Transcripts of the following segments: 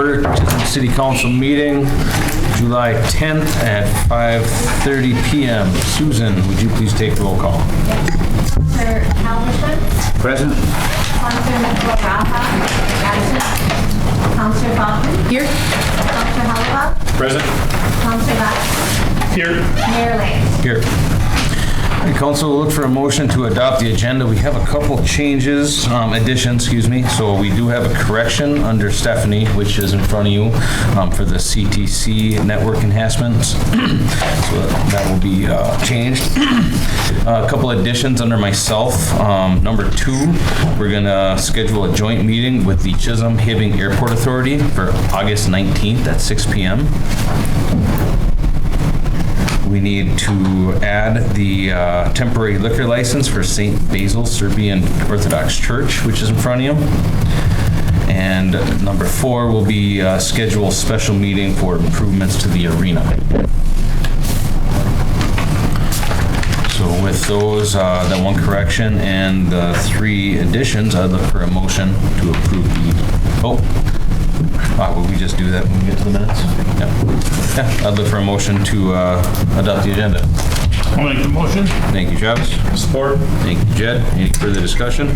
order Chisholm City Council meeting, July 10th at 5:30 p.m. Susan, would you please take roll call? Counselor Halverson. Present. Counselor Rafa. Absent. Counselor Bachman. Here. Counselor Halverson. Present. Counselor Batch. Here. Mayor Lance. Here. The council will look for a motion to adopt the agenda. We have a couple changes, additions, excuse me. So we do have a correction under Stephanie, which is in front of you, for the CTC network enhancements. So that will be changed. A couple additions under myself. Number 2, we're gonna schedule a joint meeting with the Chisholm-Hibbing Airport Authority for August 19th at 6 p.m. We need to add the temporary liquor license for St. Basil Serbian Orthodox Church, which is in front of you. And number 4 will be schedule a special meeting for improvements to the arena. So with those, that one correction and the 3 additions, I'd look for a motion to approve the, will we just do that when we get to the minutes? Yeah. I'd look for a motion to adopt the agenda. I'll make the motion. Thank you, Travis. Support. Thank you, Jed. Any further discussion?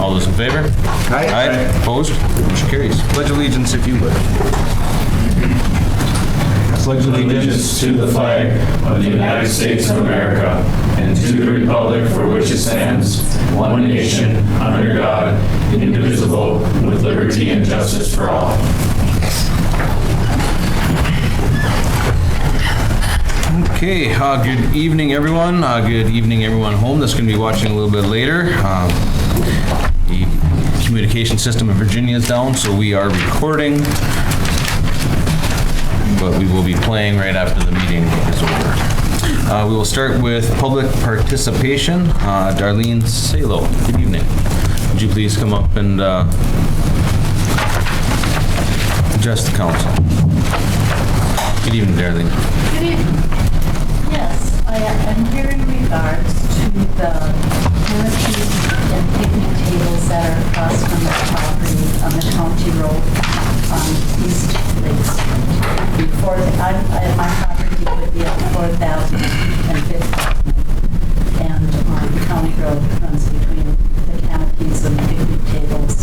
All those in favor? Aye. Opposed? Motion carries. Pledge allegiance if you would. Pledge allegiance to the flag of the United States of America and to the republic for which it stands, one nation, under God, indivisible, with liberty and justice for all. Okay, good evening, everyone. Good evening, everyone home that's going to be watching a little bit later. The communication system in Virginia is down, so we are recording, but we will be playing right after the meeting is over. We will start with public participation. Darlene Salo, good evening. Would you please come up and address the council? Good evening, Darlene. Good evening. Yes, I'm here in regards to the canopies and picnic tables that are across from the property on the county road on East Lake Street. My property would be at 4,000 and 5,000, and the county road runs between the canopies and the picnic tables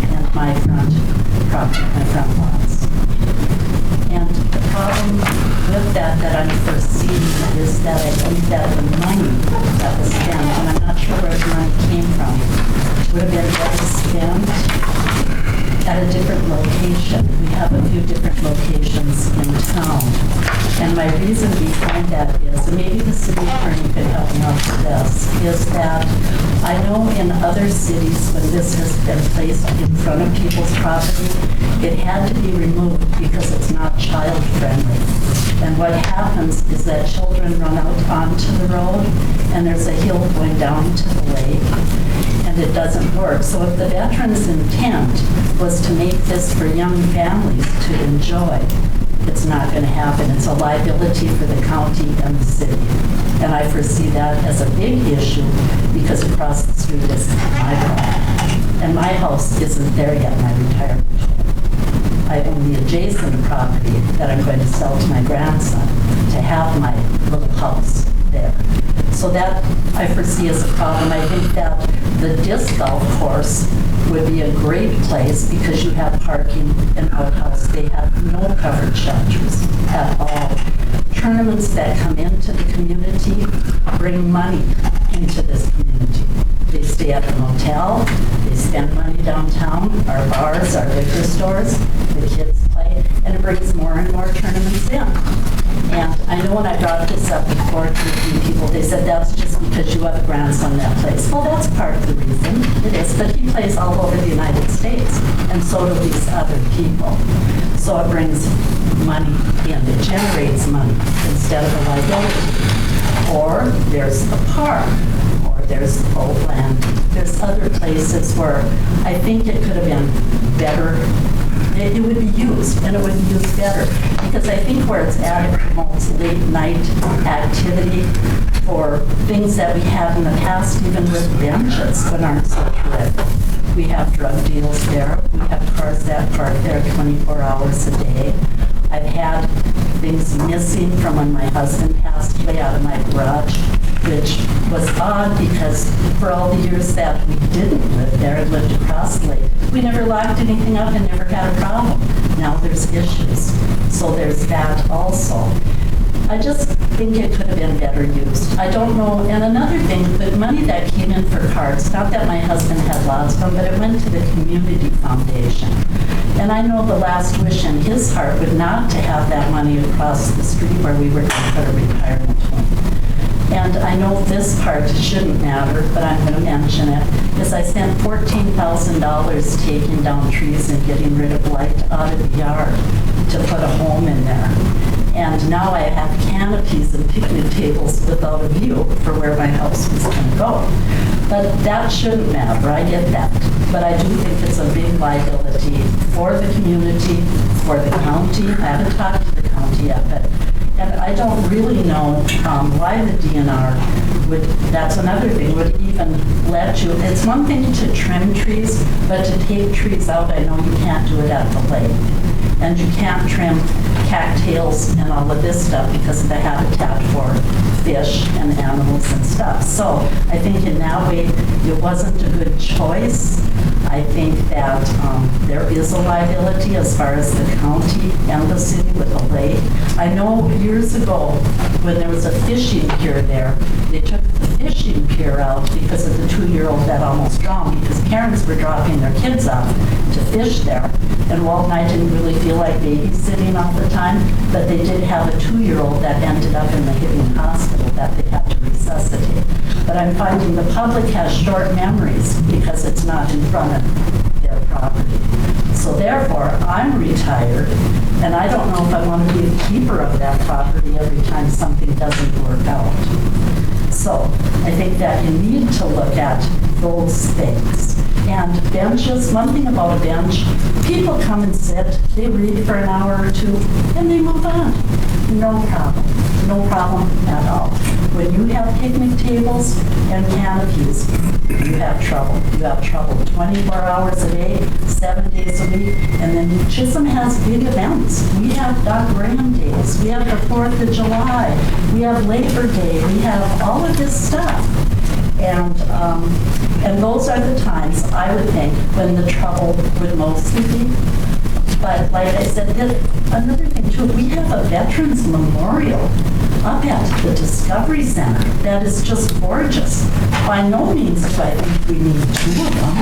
and my front property, my front lots. And the problem with that I'm foreseeing is that I think that the money that was spent, and I'm not sure where the money came from, would have been better spent at a different location. We have a few different locations in town. And my reason behind that is, and maybe the city attorney could help me out with this, is that I know in other cities when this has been placed in front of people's property, it had to be removed because it's not child friendly. And what happens is that children run out onto the road and there's a hill going down to the lake and it doesn't work. So if the veterans' intent was to make this for young families to enjoy, it's not going to happen. It's a liability for the county and the city. And I foresee that as a big issue because across the street is my property. And my house isn't there yet, my retirement home. I own the adjacent property that I'm going to sell to my grandson to have my little house there. So that I foresee as a problem. I think that the disc golf course would be a great place because you have parking and outhouse. They have no covered shelters at all. Tournaments that come into the community bring money into this community. They stay at the motel, they spend money downtown, our bars, our liquor stores, the kids play, and it brings more and more tournaments in. And I know when I brought this up before to a few people, they said that's just because you have a grandson that plays. Well, that's part of the reason, it is, but he plays all over the United States, and so do these other people. So it brings money in, it generates money instead of a liability. Or there's the park, or there's the boat landing. There's other places where I think it could have been better. It would be used, and it would be used better. Because I think where it's at, it promotes late night activity for things that we had in the past, even with benches that aren't so terrific. We have drug deals there. We have cars that park there 24 hours a day. I've had things missing from when my husband passed away out of my garage, which was odd because for all the years that we didn't live there and lived across the lake, we never locked anything up and never had a problem. Now there's issues. So there's that also. I just think it could have been better used. I don't know. And another thing, the money that came in for cards, not that my husband had lots of them, but it went to the community foundation. And I know the last wish in his heart would not to have that money across the street where we were going to put a retirement home. And I know this part shouldn't matter, but I'm going to mention it, is I spent $14,000 taking down trees and getting rid of blight out of the yard to put a home in there. And now I have canopies and picnic tables without a view for where my house was going to go. But that shouldn't matter, I get that. But I do think it's a big liability for the community, for the county. I haven't talked to the county yet, but and I don't really know why the DNR would, that's another thing, would even let you, it's one thing to trim trees, but to take trees out, I know you can't do it at the lake. And you can't trim cattails and all of this stuff because of the habitat for fish and animals and stuff. So I think in that way, it wasn't a good choice. I think that there is a liability as far as the county and the city with the lake. I know years ago when there was a fishing pier there, they took the fishing pier out because of the 2-year-old that almost drowned because parents were dropping their kids off to fish there. And Walt and I didn't really feel like babysitting all the time, but they did have a 2-year-old that ended up in the Hibbing Hospital that they had to resuscitate. But I'm finding the public has short memories because it's not in front of their property. So therefore, I'm retired, and I don't know if I want to be the keeper of that property every time something doesn't work out. So I think that you need to look at those things. And benches, one thing about a bench, people come and sit, they read for an hour or two, and they move on. No problem. No problem at all. When you have picnic tables and canopies, you have trouble. You have trouble 24 hours a day, 7 days a week. And then Chisholm has big events. We have Doc Graham Days. We have the 4th of July. We have Labor Day. We have all of this stuff. And those are the times, I would think, when the trouble would mostly be. But like I said, another thing too, we have a Veterans Memorial up at the Discovery Center that is just gorgeous. By no means do I think we need 2 of them.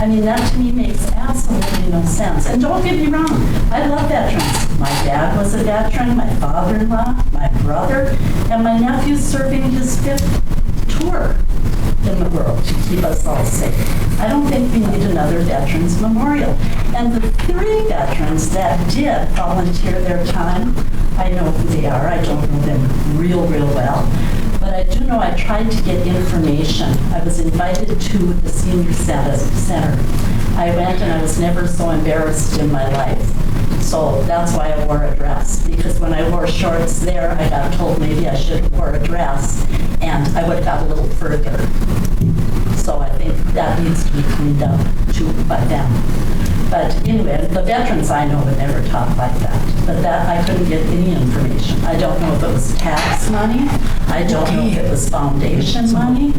I mean, that to me makes absolutely no sense. And don't get me wrong, I love veterans. My dad was a veteran, my father-in-law, my brother, and my nephew's serving his 5th tour in the world to keep us all safe. I don't think we need another Veterans Memorial. And the 3 veterans that did volunteer their time, I know who they are. I don't know them real well. But I do know I tried to get information. I was invited to the senior center. I went and I was never so embarrassed in my life. So that's why I wore a dress, because when I wore shorts there, I got told maybe I should have wore a dress, and I would have got a little further. So I think that needs to be cleaned up too by them. But anyway, the veterans I know would never talk like that. But that I couldn't get any information. I don't know if it was tax money. I don't know if it was foundation money.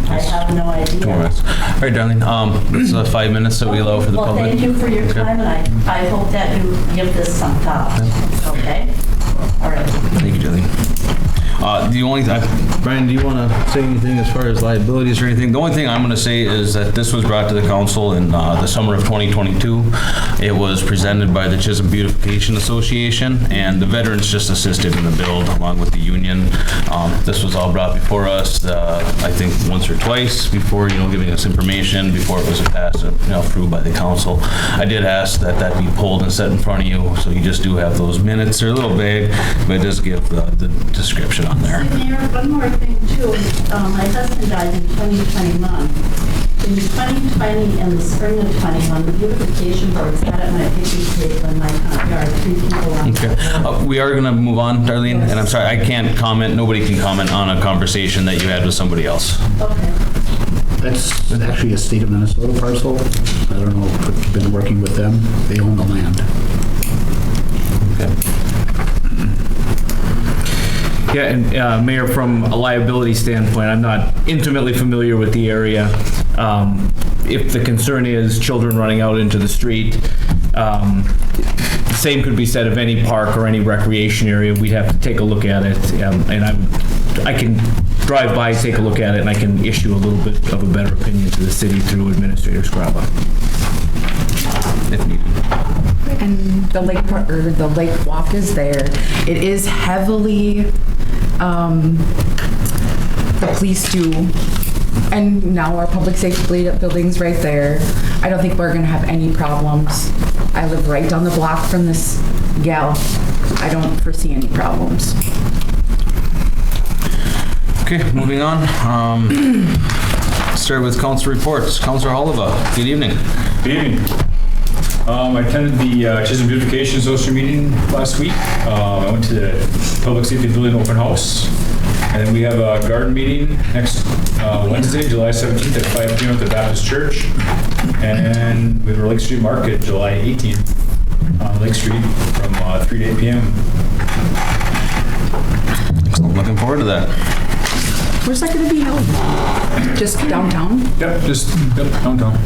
I have no idea. All right, Darlene, this is 5 minutes that we allow for the Well, public. thank you for your time, and I hope that you give this some thought. Okay? All right. Thank you, Darlene. The only, Brian, do you want to say anything as far as liabilities or anything? The only thing I'm going to say is that this was brought to the council in the summer of 2022. It was presented by the Chisholm Beautification Association, and the veterans just assisted in the build along with the union. This was all brought before us, I think once or twice before, giving us information before it was passed, approved by the council. I did ask that that be pulled and set in front of you, so you just do have those minutes. They're a little vague, but it does give the description on there. Mayor, one more thing too. My husband died in 2021. In 2020 and the spring of 21, the beautification board sat at my picnic table in my front yard, 3 people on the Okay. We are going to move on, Darlene, and I'm sorry, I can't comment, nobody can comment on a conversation that you had with somebody else. Okay. That's actually a state of Minnesota parcel. I don't know if you've been working with them. They own the land. Yeah, and Mayor, from a liability standpoint, I'm not intimately familiar with the area. If the concern is children running out into the street, same could be said of any park or any recreation area. We'd have to take a look at it, and I can drive by, take a look at it, and I can issue a little bit of a better opinion to the city through Administrator Scraba, if needed. And the lake park, or the lake walk is there. It is heavily, the police do, and now our public safety building's right there. I don't think we're gonna have any problems. I live right down the block from this gal. I don't foresee any problems. Okay, moving on. Start with council reports. Councilor Oliva, good evening. Good evening. I attended the Chisholm Beautification Association meeting last week. I went to the Public Safety Building Open House. And then we have a garden meeting next Wednesday, July 17th at 5 p.m. at the Baptist Church. And we have a Lake Street Market, July 18th on Lake Street from 3 to 8 p.m. Looking forward to that. Where's that gonna be held? Just downtown? Yep, just downtown.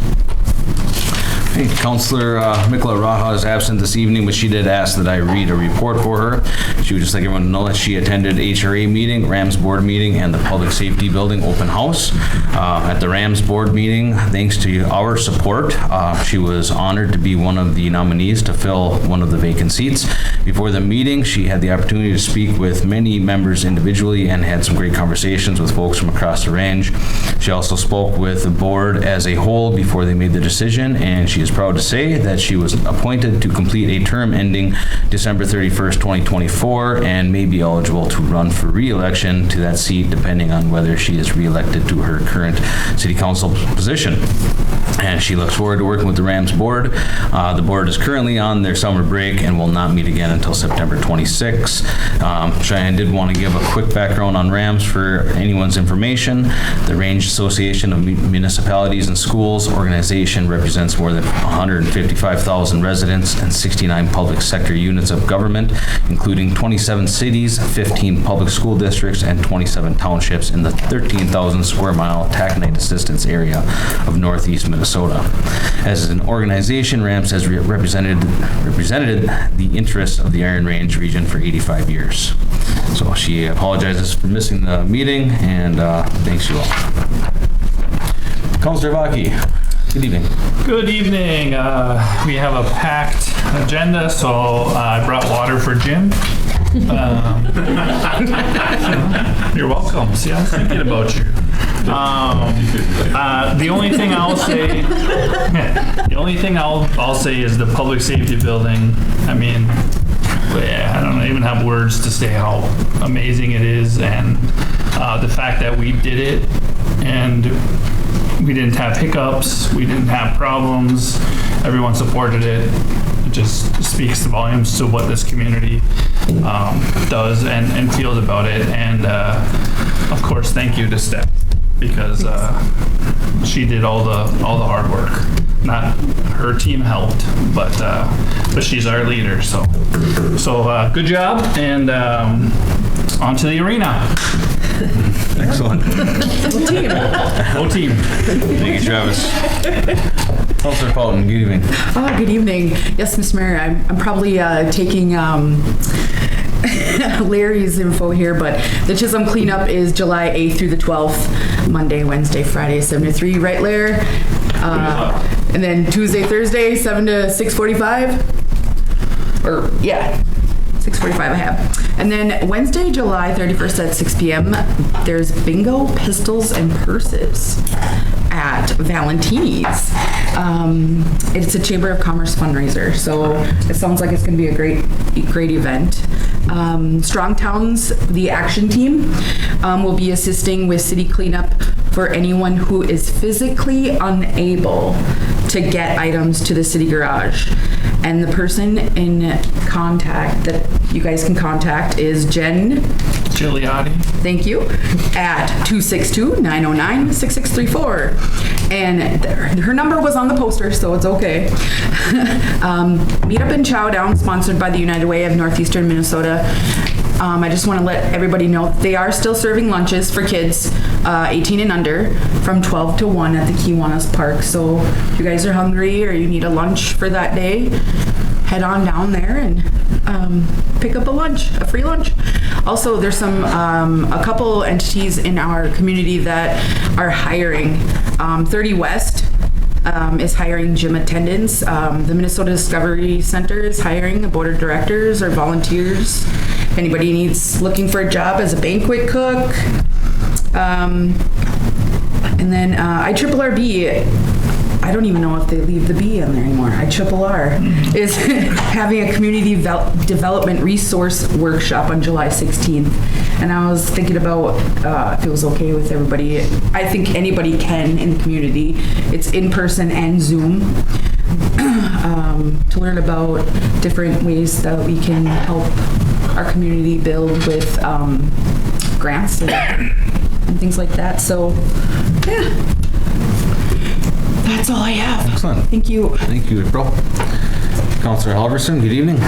Hey, Councilor Mikla Raha is absent this evening, but she did ask that I read a report for her. She would just like everyone to know that she attended HRA meeting, Rams board meeting, and the Public Safety Building open house. At the Rams board meeting, thanks to our support, she was honored to be one of the nominees to fill one of the vacant seats. Before the meeting, she had the opportunity to speak with many members individually and had some great conversations with folks from across the range. She also spoke with the board as a whole before they made the decision, and she is proud to say that she was appointed to complete a term ending December 31st, 2024, and may be eligible to run for re-election to that seat depending on whether she is re-elected to her current city council position. And she looks forward to working with the Rams board. The board is currently on their summer break and will not meet again until September 26th. Cheyenne did want to give a quick background on Rams for anyone's information. The Range Association of Municipalities and Schools organization represents more than 155,000 residents and 69 public sector units of government, including 27 cities, 15 public school districts, and 27 townships in the 13,000 square mile taconite assistance area of northeast Minnesota. As an organization, Rams has represented the interests of the Iron Range region for 85 years. So she apologizes for missing the meeting and thanks you all. Councilor Vaki, good evening. Good evening. We have a packed agenda, so I brought water for Jim. You're welcome. See, I was thinking about you. The only thing I'll say is the public safety building. I mean, I don't even have words to say how amazing it is, and the fact that we did it and we didn't have hiccups, we didn't have problems, everyone supported it. It just speaks to volumes to what this community does and feels about it. And of course, thank you to Steph, because she did all the hard work. Not her team helped, but she's our leader. So good job, and on to the arena. Excellent. Whole team. Thank you, Travis. Councilor Fulton, good evening. Oh, good evening. Yes, Mr. Mayor, I'm probably taking Larry's info here, but the Chisholm cleanup is July 8th through the 12th, Monday, Wednesday, Friday, 7 to 3, right, Larry? And then Tuesday, Thursday, 7 to 6:45? Or, yeah. 6:45 I have. And then Wednesday, July 31st at 6 p.m., there's bingo, pistols, and purses at Valentini's. It's a Chamber of Commerce fundraiser, so it sounds like it's going to be a great event. Strong Towns, the action team, will be assisting with city cleanup for anyone who is physically unable to get items to the city garage. And the person in contact that you guys can contact is Jen Gigliotti. Thank you. At 262-909-6634. And her number was on the poster, so it's okay. Meet Up and Chow Down, sponsored by the United Way of Northeastern Minnesota. I just want to let everybody know they are still serving lunches for kids 18 and under from 12 to 1 at the Kiwanis Park. So if you guys are hungry or you need a lunch for that day, head on down there and pick up a free lunch. Also, there's a couple entities in our community that are hiring. 30 West is hiring gym attendants. The Minnesota Discovery Center is hiring the board of directors or volunteers. If anybody looking for a job as a banquet cook. And then IRRB, I don't even know if they leave the B in there anymore. IRRR is having a community development resource workshop on July 16th. And I was thinking about if it was okay with everybody. I think anybody can in the community. It's in person and Zoom to learn about different ways that we can help our community build with grants and things like that. So, yeah. That's all I have. Excellent. Thank you. Thank you, April. Councilor Halverson, good evening.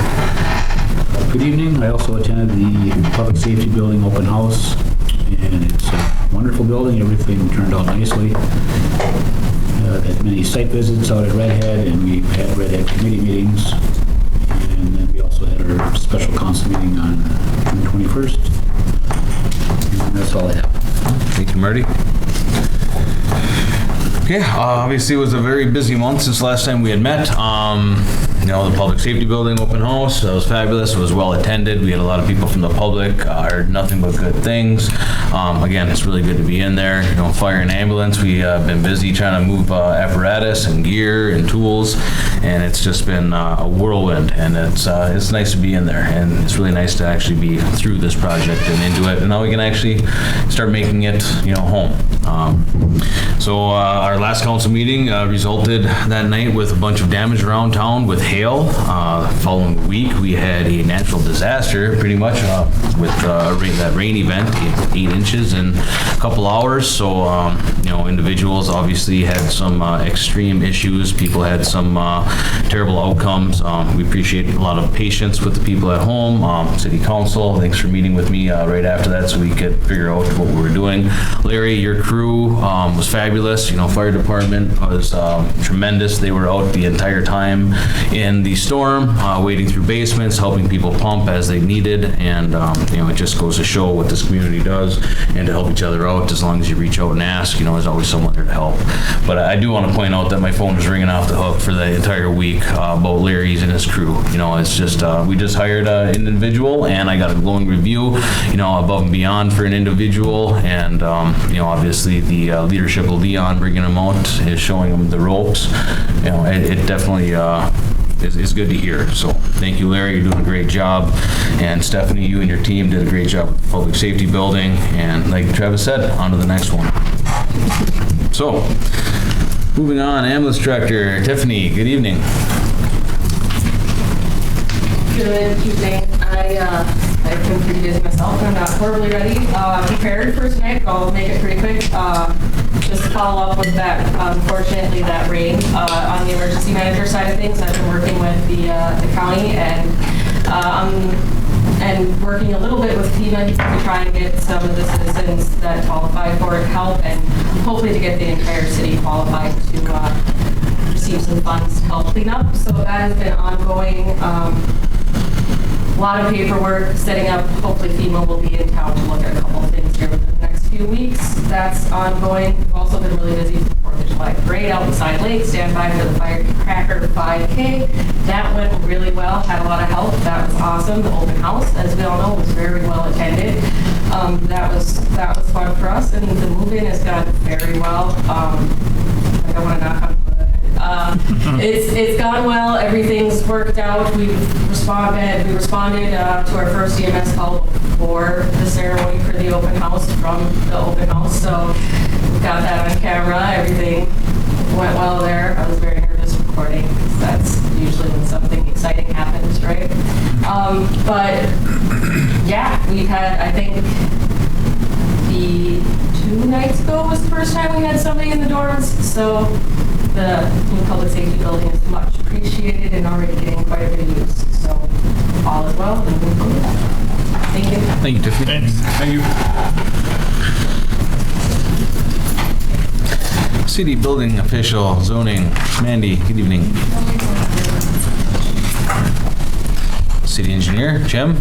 Good evening. I also attended the Public Safety Building open house, and it's a wonderful building. Everything turned out nicely. Had many site visits out at Redhead, and we had Redhead committee meetings. And then we also had our special council meeting on June 21st. And that's all I have. Thank you, Marty. Okay, obviously it was a very busy month since last time we had met. The Public Safety Building open house, that was fabulous. It was well attended. We had a lot of people from the public, heard nothing but good things. Again, it's really good to be in there. Fire and ambulance, we have been busy trying to move apparatus and gear and tools, and it's just been a whirlwind, and it's nice to be in there, and it's really nice to actually be through this project and into it, and now we can actually start making it, home. So our last council meeting resulted that night with a bunch of damage around town with hail. The following week, we had a natural disaster, pretty much, with that rain event, 8 inches in a couple hours. So, individuals obviously had some extreme issues. People had some terrible outcomes. We appreciate a lot of patience with the people at home. City Council, thanks for meeting with me right after that so we could figure out what we were doing. Larry, your crew was fabulous. Fire department was tremendous. They were out the entire time in the storm, wading through basements, helping people pump as they needed, and it just goes to show what this community does, and to help each other out. As long as you reach out and ask, there's always someone there to help. But I do want to point out that my phone was ringing off the hook for the entire week about Larry's and his crew. It's just we just hired an individual, and I got a glowing review, above and beyond for an individual, and obviously the leadership of Leon bringing him out is showing him the ropes. It definitely is good to hear. So thank you, Larry. You're doing a great job. And Stephanie, you and your team did a great job with the Public Safety Building. And like Travis said, on to the next one. So, moving on, Ambulance Director Tiffany, good evening. Good evening. I've been pretty busy myself, and I'm not horribly ready. Prepared for tonight, but I'll make it pretty quick. Just to follow up with that, unfortunately, that rain on the emergency manager side of things. I've been working with the county and working a little bit with FEMA to try and get some of the citizens that qualify for it help, and hopefully to get the entire city qualified to receive some funds to help clean up. So that has been ongoing. A lot of paperwork, setting up. Hopefully FEMA will be in town to look at a couple of things here within the next few weeks. That's ongoing. We've also been really busy for the 4th of July parade out beside Lake, stand by for the Firecracker 5K. That went really well, had a lot of help. That was awesome. The open house, as we all know, was very well attended. That was fun for us, and the move-in has gone very well. I don't want to knock on wood. It's gone well. Everything's worked out. We responded to our first EMS call before the ceremony for the open house from the open house. So we got that on camera. Everything went well there. I was very nervous recording. That's usually when something exciting happens, right? But Yeah, we've had, I think, the 2 nights ago was the first time we had somebody in the doors. So the new public safety building is much appreciated and already getting quite a bit of use. So all is well. And moving forward. Thank you. Thank you, Tiffany. Thanks. Thank you. City building official, zoning, Mandy, good evening. City engineer, Jim?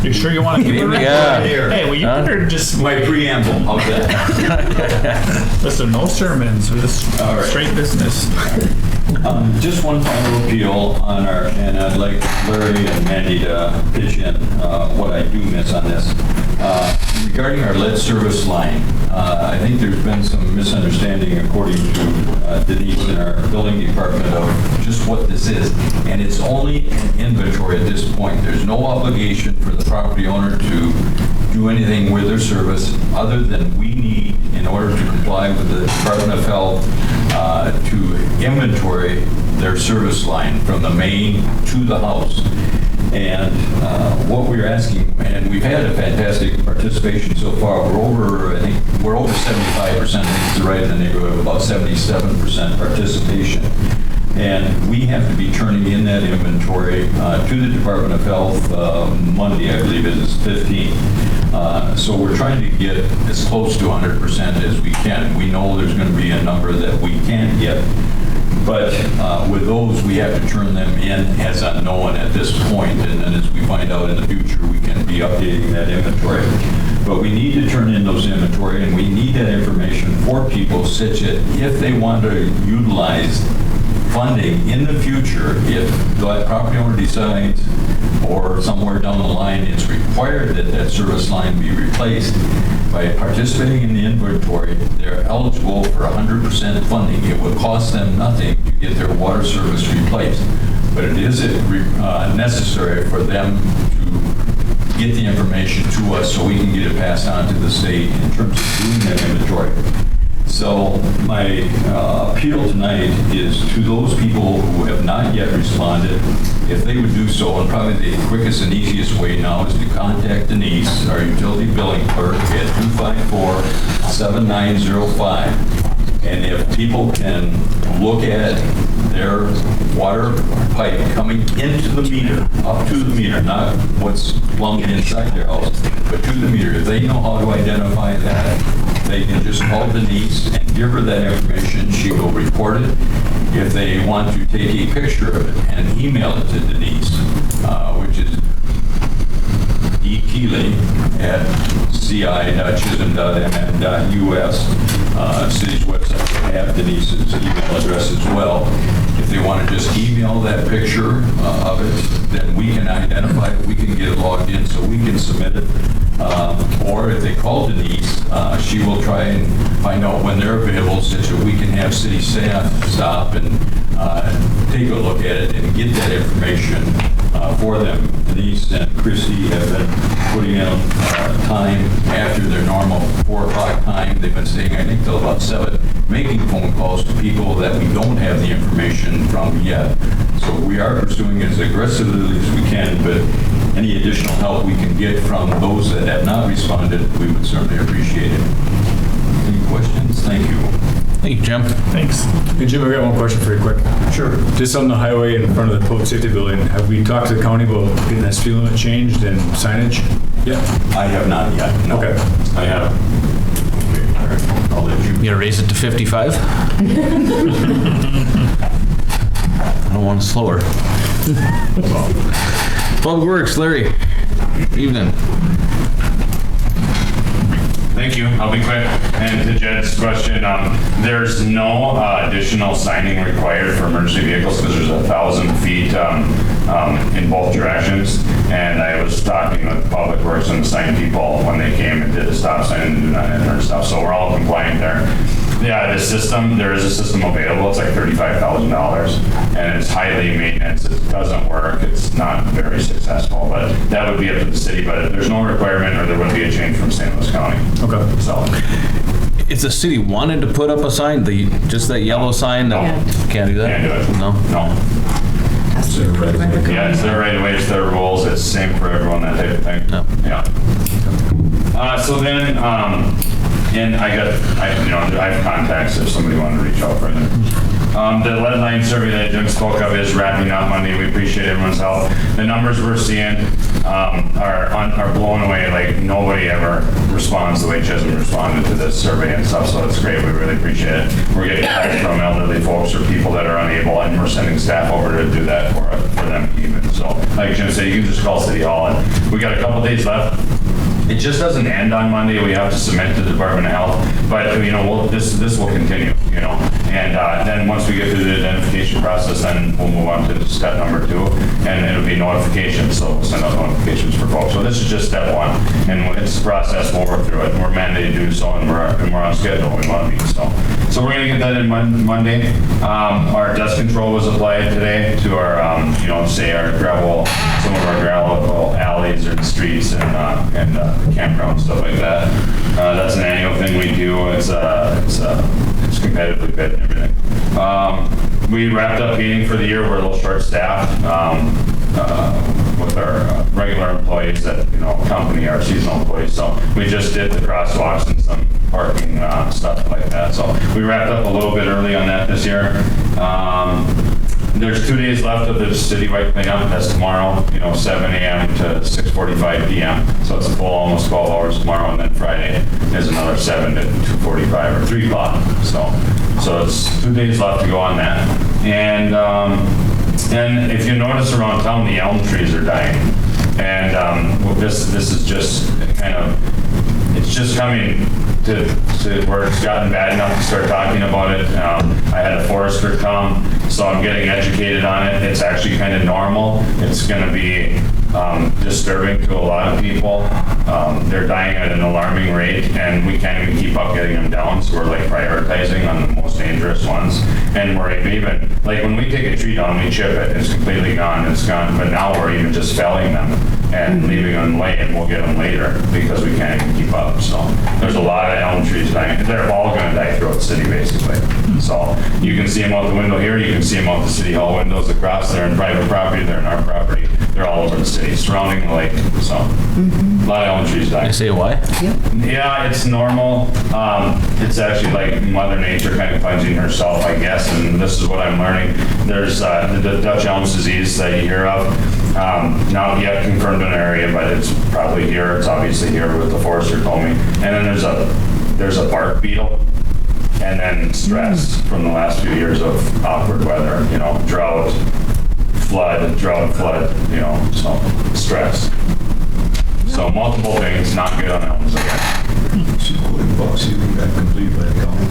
You sure you want to keep it right Yeah. here? Hey, well, you better just, My preamble, how's that? listen, no sermons, we're just straight business. Just one final appeal on our, and I'd like Larry and Mandy to pitch in what I do miss on this. Regarding our lead service line, I think there's been some misunderstanding according to Denise in our building department of just what this is. And it's only an inventory at this point. There's no obligation for the property owner to do anything with their service other than we need, in order to comply with the Department of Health, to inventory their service line from the main to the house. And what we're asking, and we've had a fantastic participation so far. We're over, I think, we're over 75%. I think it's right in the neighborhood of about 77% participation. And we have to be turning in that inventory to the Department of Health Monday, I believe it is 15th. So we're trying to get as close to 100% as we can. We know there's going to be a number that we can't get. But with those, we have to turn them in as unknown at this point, and then as we find out in the future, we can be updating that inventory. But we need to turn in those inventory, and we need that information for people such that if they want to utilize funding in the future, if the property owner decides or somewhere down the line it's required that that service line be replaced, by participating in the inventory, they're eligible for 100% funding. It would cost them nothing to get their water service replaced, but it is necessary for them to get the information to us so we can get it passed on to the state in terms of doing that inventory. So my appeal tonight is to those people who have not yet responded, if they would do so, and probably the quickest and easiest way now is to contact Denise, our utility billing clerk, at 254-7905. And if people can look at their water pipe coming into the meter, up to the meter, not what's plumbed inside their house, but to the meter, if they know how to identify that, they can just call Denise and give her that information. She will report it. If they want to take a picture of it and email it to Denise, which is dkeely@ci.chisholm.mn.us, city's website. I have Denise's email address as well. If they want to just email that picture of it, then we can identify it, we can get it logged in so we can submit it. Or if they call Denise, she will try and find out when they're available so that we can have city staff stop and take a look at it and get that information for them. Denise and Christy have been putting out time after their normal 4 o'clock time. They've been staying, I think, till about 7, making phone calls to people that we don't have the information from yet. So we are pursuing it as aggressively as we can, but any additional help we can get from those that have not responded, we would certainly appreciate it. Any questions? Thank you. Thank you, Jim. Thanks. Hey, Jim, I got one question for you quick. Sure. Just on the highway in front of the public safety building, have we talked to the county about getting that speed limit changed and signage? Yeah. I have not yet. No. Okay. I have. Okay, all right. I'll let you. You gonna raise it to 55? I don't want to slow her. Public Works, Larry. Evening. Thank you. I'll be quick. And to Jed's question, there's no additional signing required for emergency vehicles because there's 1,000 feet in both directions. And I was talking with Public Works and the sign people when they came and did the stop sign and do not enter and stuff. So we're all compliant there. Yeah, the system, there is a system available. It's like $35,000 and it's highly maintenance. It doesn't work. It's not very successful, but that would be up to the city. But there's no requirement or there wouldn't be a change from St. Louis County. Okay. So If the city wanted to put up a sign, just that yellow sign, No. can't do that? Can't do it. No? No. has to be approved by the Yeah, it's their right of way, it's their rules, it's the same for everyone, that type of thing. Yeah. So then, and I have contacts if somebody wanted to reach out further. The lead line survey that Jim spoke of is wrapping up Monday. We appreciate everyone's help. The numbers we're seeing are blown away. Like nobody ever responds the way Chisholm responded to this survey and stuff. So it's great. We really appreciate it. We're getting texts from elderly folks or people that are unable, and we're sending staff over to do that for them even. So like Jim said, you can just call City Hall, and we got a couple days left. It just doesn't end on Monday. We have to submit to the Department of Health, but this will continue, and then once we get through the identification process, then we'll move on to step number 2, and it'll be notifications. So we'll send out notifications for folks. So this is just step 1, and it's a process. We'll work through it. We're mandated to do so, and we're on schedule. We want to be so. So we're gonna get that in Monday. Our dust control was applied today to our, say our gravel, some of our gravel alleys or the streets and campground, stuff like that. That's an annual thing we do. It's competitively bid and everything. We wrapped up meeting for the year. We're a little short-staffed with our regular employees that accompany our seasonal employees. So we just did the crosswalks and some parking stuff like that. So we wrapped up a little bit early on that this year. There's 2 days left of the citywide cleanup. That's tomorrow, 7 a.m. to 6:45 p.m. So it's a full almost 12 hours tomorrow, and then Friday is another 7 to 2:45 or 3 o'clock. So it's 2 days left to go on that. And if you notice around town, the elm trees are dying. And this is just kind of, it's just coming to where it's gotten bad enough to start talking about it. I had a forester come, so I'm getting educated on it. It's actually kind of normal. It's going to be disturbing to a lot of people. They're dying at an alarming rate, and we can't even keep up getting them down, so we're like prioritizing on the most dangerous ones. And we're even, like when we take a tree down, we chip it, it's completely gone, it's gone. But now we're even just felling them and leaving them lay, and we'll get them later because we can't even keep up. So there's a lot of elm trees dying. They're all going to die throughout the city, basically. So you can see them out the window here, you can see them out the City Hall windows across. They're in private property, they're in our property. They're all over the city, surrounding the lake. So a lot of elm trees dying. I say why? Yeah, it's normal. It's actually like Mother Nature kind of cleansing herself, I guess. And this is what I'm learning. There's the Dutch elm disease that you hear of. Not yet confirmed in an area, but it's probably here. It's obviously here with the forester told me. And then there's a bark beetle. And then stress from the last few years of awkward weather, drought, flood, so stress. So multiple things, not good on elms again. Fog sealing got completed by the county.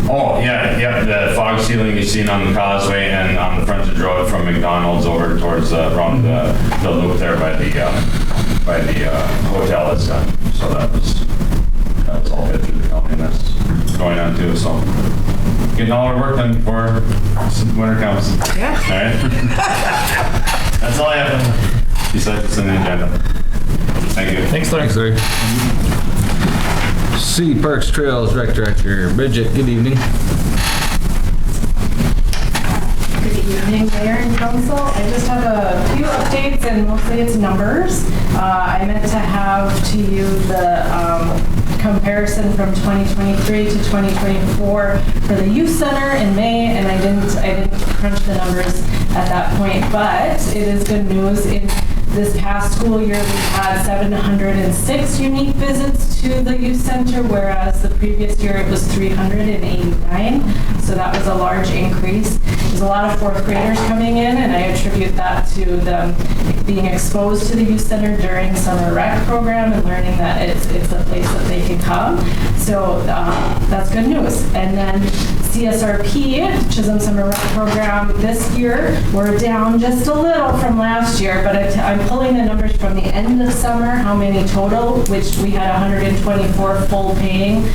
Oh, yeah, the fog ceiling you've seen on the causeway and on the frontage road from McDonald's over towards around the loop there by the hotel is done. So that was all hit through the county, and that's going on too. So getting all our work done before winter comes. Yeah. All right. That's all I have besides what's on the agenda. Thank you. Thanks, Larry. City Parks Trails Rec Director Bridget, good evening. Good evening, Mayor and Council. I just have a few updates, and mostly it's numbers. I meant to have to you the comparison from 2023 to 2024 for the youth center in May, and I didn't crunch the numbers at that point, but it is good news. In this past school year, we had 706 unique visits to the youth center, whereas the previous year it was 389. So that was a large increase. There's a lot of fourth graders coming in, and I attribute that to them being exposed to the youth center during summer rec program and learning that it's a place that they can come. So that's good news. And then CSRP, Chisholm Summer Rec Program, this year we're down just a little from last year, but I'm pulling the numbers from the end of summer, how many total, which we had 124 full paying,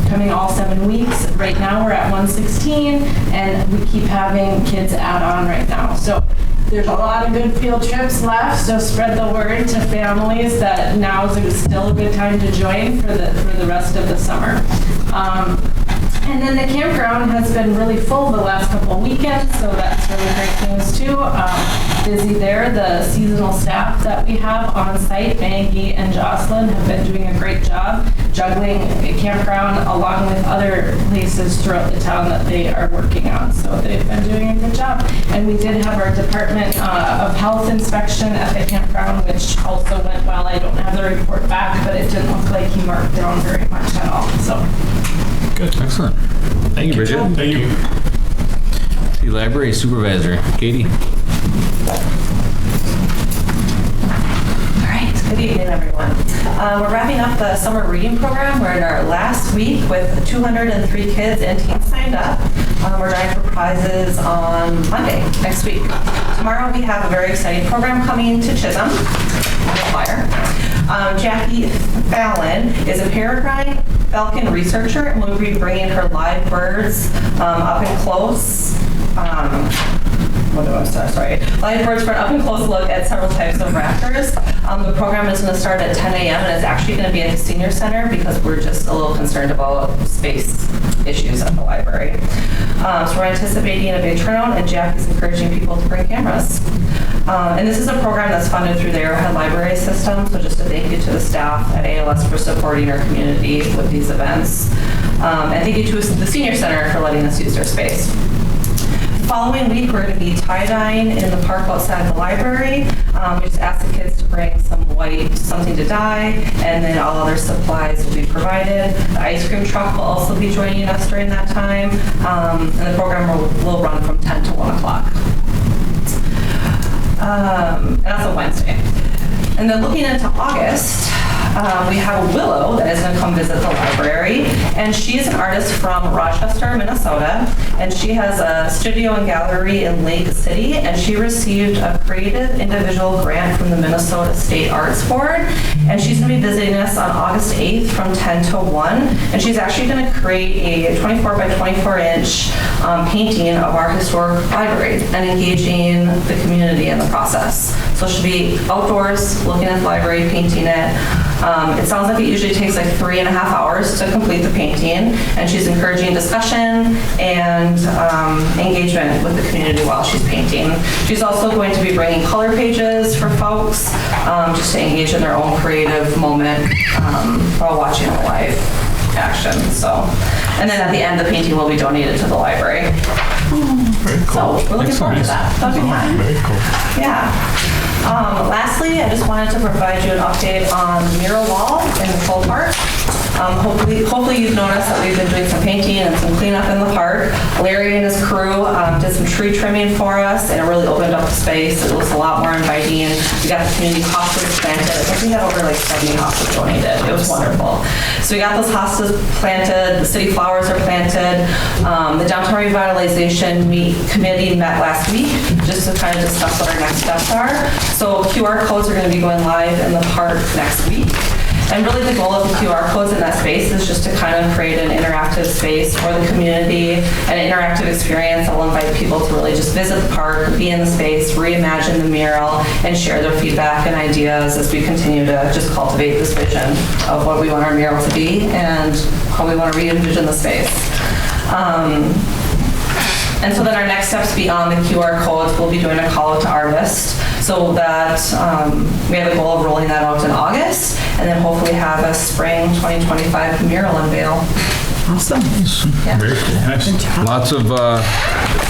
coming all 7 weeks. Right now we're at 116, and we keep having kids add on right now. So there's a lot of good field trips left, so spread the word to families that now is still a good time to join for the rest of the summer. And then the campground has been really full the last couple of weekends, so that's really great news too. Busy there. The seasonal staff that we have on site, Maggie and Jocelyn, have been doing a great job juggling a campground along with other places throughout the town that they are working on. So they've been doing a good job. And we did have our Department of Health inspection at the campground, which also went well. I don't have the report back, but it didn't look like he marked down very much at all. So. Good. Excellent. Thank you, Bridget. Thank you. The library supervisor, Katie. All right, good evening, everyone. We're wrapping up the summer reading program. We're in our last week with 203 kids and teens signed up. We're drawing for prizes on Monday, next week. Tomorrow we have a very exciting program coming to Chisholm. Jackie Fallon is a peregrine falcon researcher, and we'll be bringing her live birds up and close. Live birds for an up and close look at several types of raptors. The program is going to start at 10 a.m. and it's actually going to be at the senior center because we're just a little concerned about space issues at the library. So we're anticipating a big turnout, and Jackie's encouraging people to bring cameras. And this is a program that's funded through the Arrowhead Library System, so just a thank you to the staff at ALS for supporting our community with these events. And thank you to the Senior Center for letting us use their space. The following week, we're going to be tie-dyeing in the park outside the library. We just asked the kids to bring some white, something to dye, and then all other supplies will be provided. The ice cream truck will also be joining us during that time, and the program will run from 10 to 1 o'clock. And that's a Wednesday. And then looking into August, we have Willow that is going to come visit the library, and she's an artist from Rochester, Minnesota, and she has a studio and gallery in Lake City, and she received a creative individual grant from the Minnesota State Arts Board, and she's going to be visiting us on August 8th from 10 to 1, and she's actually going to create a 24 by 24 inch painting of our historic library and engaging the community in the process. So she'll be outdoors, looking at the library, painting it. It sounds like it usually takes like 3.5 hours to complete the painting, and she's encouraging discussion and engagement with the community while she's painting. She's also going to be bringing color pages for folks just to engage in their own creative moment while watching a live action. So, and then at the end, the painting will be donated to the library. Very cool. So we're looking forward to that. That'll be fun. Very cool. Yeah. Lastly, I just wanted to provide you an update on the mural wall in the Full Park. Hopefully you've noticed that we've been doing some painting and some cleanup in the park. Larry and his crew did some tree trimming for us, and it really opened up the space. It looks a lot more inviting. We got the community hostas planted. I think we had over like 70 hostas donated. It was wonderful. So we got those hostas planted. The city flowers are planted. The downtown revitalization committee met last week just to kind of discuss what our next steps are. So QR codes are going to be going live in the park next week. And really the goal of the QR codes in that space is just to kind of create an interactive space for the community, an interactive experience that will invite people to really just visit the park, be in the space, reimagine the mural, and share their feedback and ideas as we continue to just cultivate this vision of what we want our mural to be and how we want to re-envision the space. And so then our next steps beyond the QR codes, we'll be doing a call out to artists so that we have a goal of rolling that out in August and then hopefully have a spring 2025 mural unveil. Awesome. Yeah. Very cool. Nice. Lots of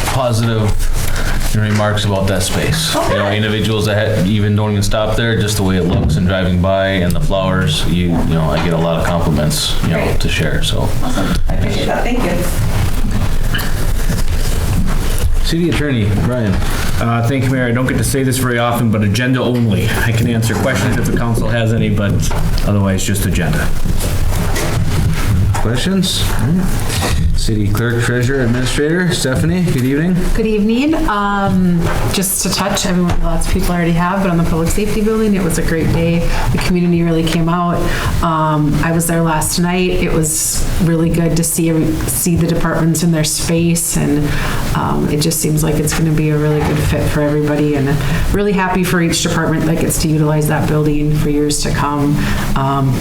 positive remarks about that space. Okay. You know, individuals that even don't even stop there, just the way it looks and driving by and the flowers, you know, I get a lot of compliments, you know, Great. to share. So. Awesome. I appreciate that. Thank you. City Attorney, Brian. Thank you, Mayor. I don't get to say this very often, but agenda only. I can answer questions if the council has any, but otherwise just agenda. Questions? City Clerk, Treasurer, Administrator, Stephanie, good evening. Good evening. Just to touch, lots of people already have, but on the public safety building, it was a great day. The community really came out. I was there last night. It was really good to see the departments in their space, and it just seems like it's going to be a really good fit for everybody, and really happy for each department that gets to utilize that building for years to come.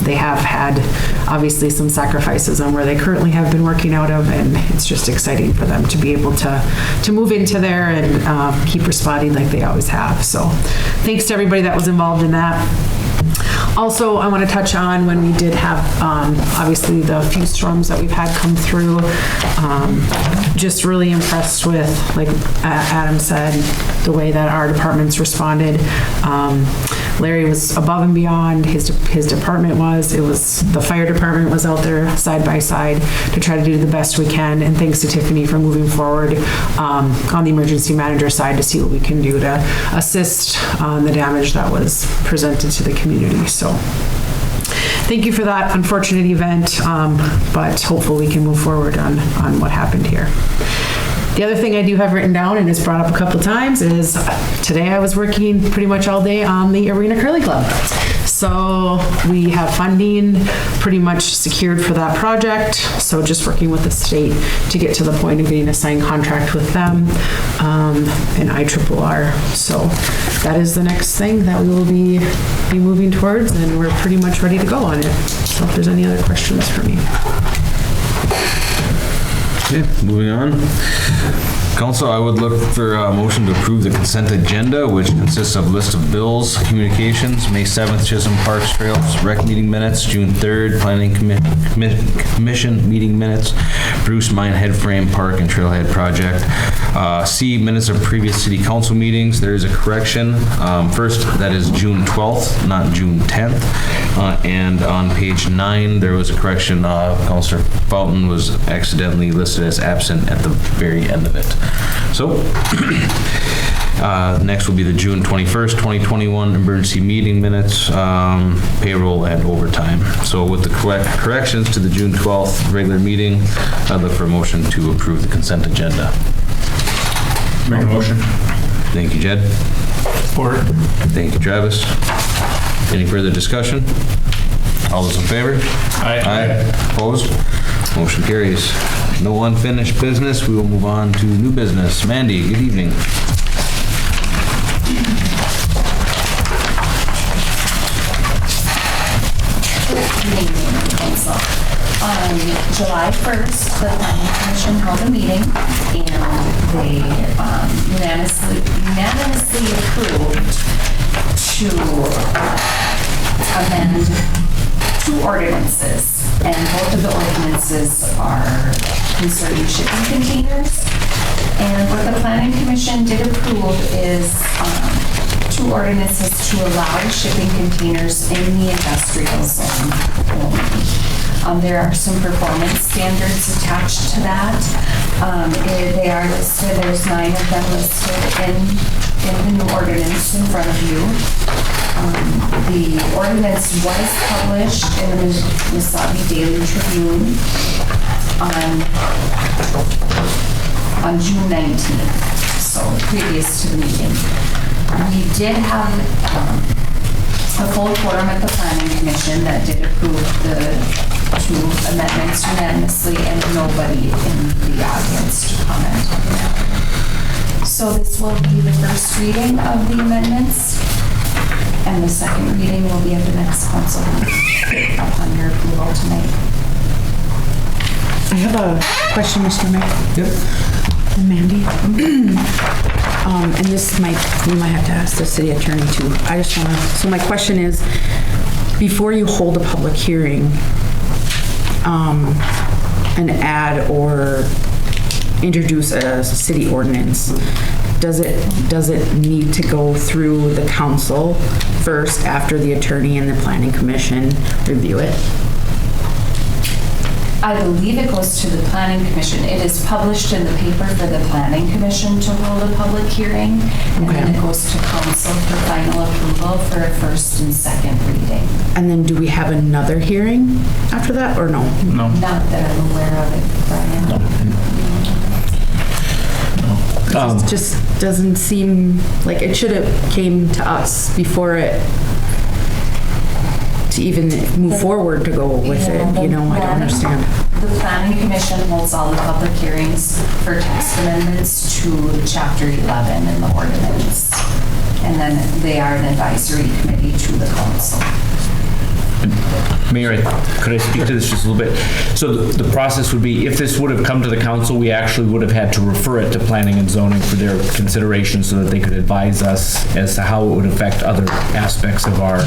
They have had obviously some sacrifices on where they currently have been working out of, and it's just exciting for them to be able to move into there and keep responding like they always have. So thanks to everybody that was involved in that. Also, I want to touch on when we did have, obviously, the few storms that we've had come through. Just really impressed with, like Adam said, the way that our departments responded. Larry was above and beyond, his department was. The fire department was out there side by side to try to do the best we can. And thanks to Tiffany for moving forward on the emergency manager side to see what we can do to assist on the damage that was presented to the community. So thank you for that unfortunate event, but hopefully we can move forward on what happened here. The other thing I do have written down, and it's brought up a couple times, is today I was working pretty much all day on the Arena Curly Club. So we have funding pretty much secured for that project. So just working with the state to get to the point of getting a signed contract with them and IRRR. So that is the next thing that we will be moving towards, and we're pretty much ready to go on it. So if there's any other questions for me. Okay, moving on. Council, I would look for a motion to approve the consent agenda, which consists of list of bills, communications, May 7th, Chisholm Parks Trails Rec meeting minutes, June 3rd, Planning Commission meeting minutes, Bruce Mine Headframe Park and Trailhead Project. C, minutes of previous city council meetings. There is a correction. First, that is June 12th, not June 10th. And on page 9, there was a correction. Councilor Fountain was accidentally listed as absent at the very end of it. So, next will be the June 21st, 2021 emergency meeting minutes, payroll and overtime. So with the corrections to the June 12th regular meeting, I'd look for a motion to approve the consent agenda. Make a motion. Thank you, Jed. Support. Thank you, Travis. Any further discussion? All those in favor? Aye. Opposed? Motion carries. No unfinished business. We will move on to new business. Mandy, good evening. On July 1st, the Planning Commission held a meeting and they unanimously approved to amend 2 ordinances. And both of the ordinances are concerning shipping containers. And what the Planning Commission did approve is 2 ordinances to allow shipping containers in the industrial zone only. There are some performance standards attached to that. They are listed, there's 9 of them listed in the new ordinance in front of you. The ordinance was published in the Mesabi Daily Tribune on June 19th, so previous to the meeting. We did have a full quorum at the Planning Commission that did approve the 2 amendments unanimously, and nobody in the audience to comment on that. So this will be the first reading of the amendments, and the second reading will be at the next council meeting upon your approval tonight. I have a question, Mr. Mayor. Yep. And Mandy. And this we might have to ask the city attorney too. I just want to, so my question is, before you hold a public hearing, an ad or introduce a city ordinance, does it need to go through the council first after the attorney and the planning commission review it? I believe it goes to the Planning Commission. It is published in the paper for the Planning Commission to hold a public hearing, and then it goes to council for final approval for a first and second reading. And then do we have another hearing after that, or no? No. Not that I'm aware of it, Brian. It just doesn't seem like it should have came to us before it to even move forward to go with it, you know, I don't understand. The Planning Commission holds all the public hearings for text amendments to Chapter 11 in the ordinance. And then they are an advisory committee to the council. Mayor, could I speak to this just a little bit? So the process would be, if this would have come to the council, we actually would have had to refer it to planning and zoning for their consideration so that they could advise us as to how it would affect other aspects of our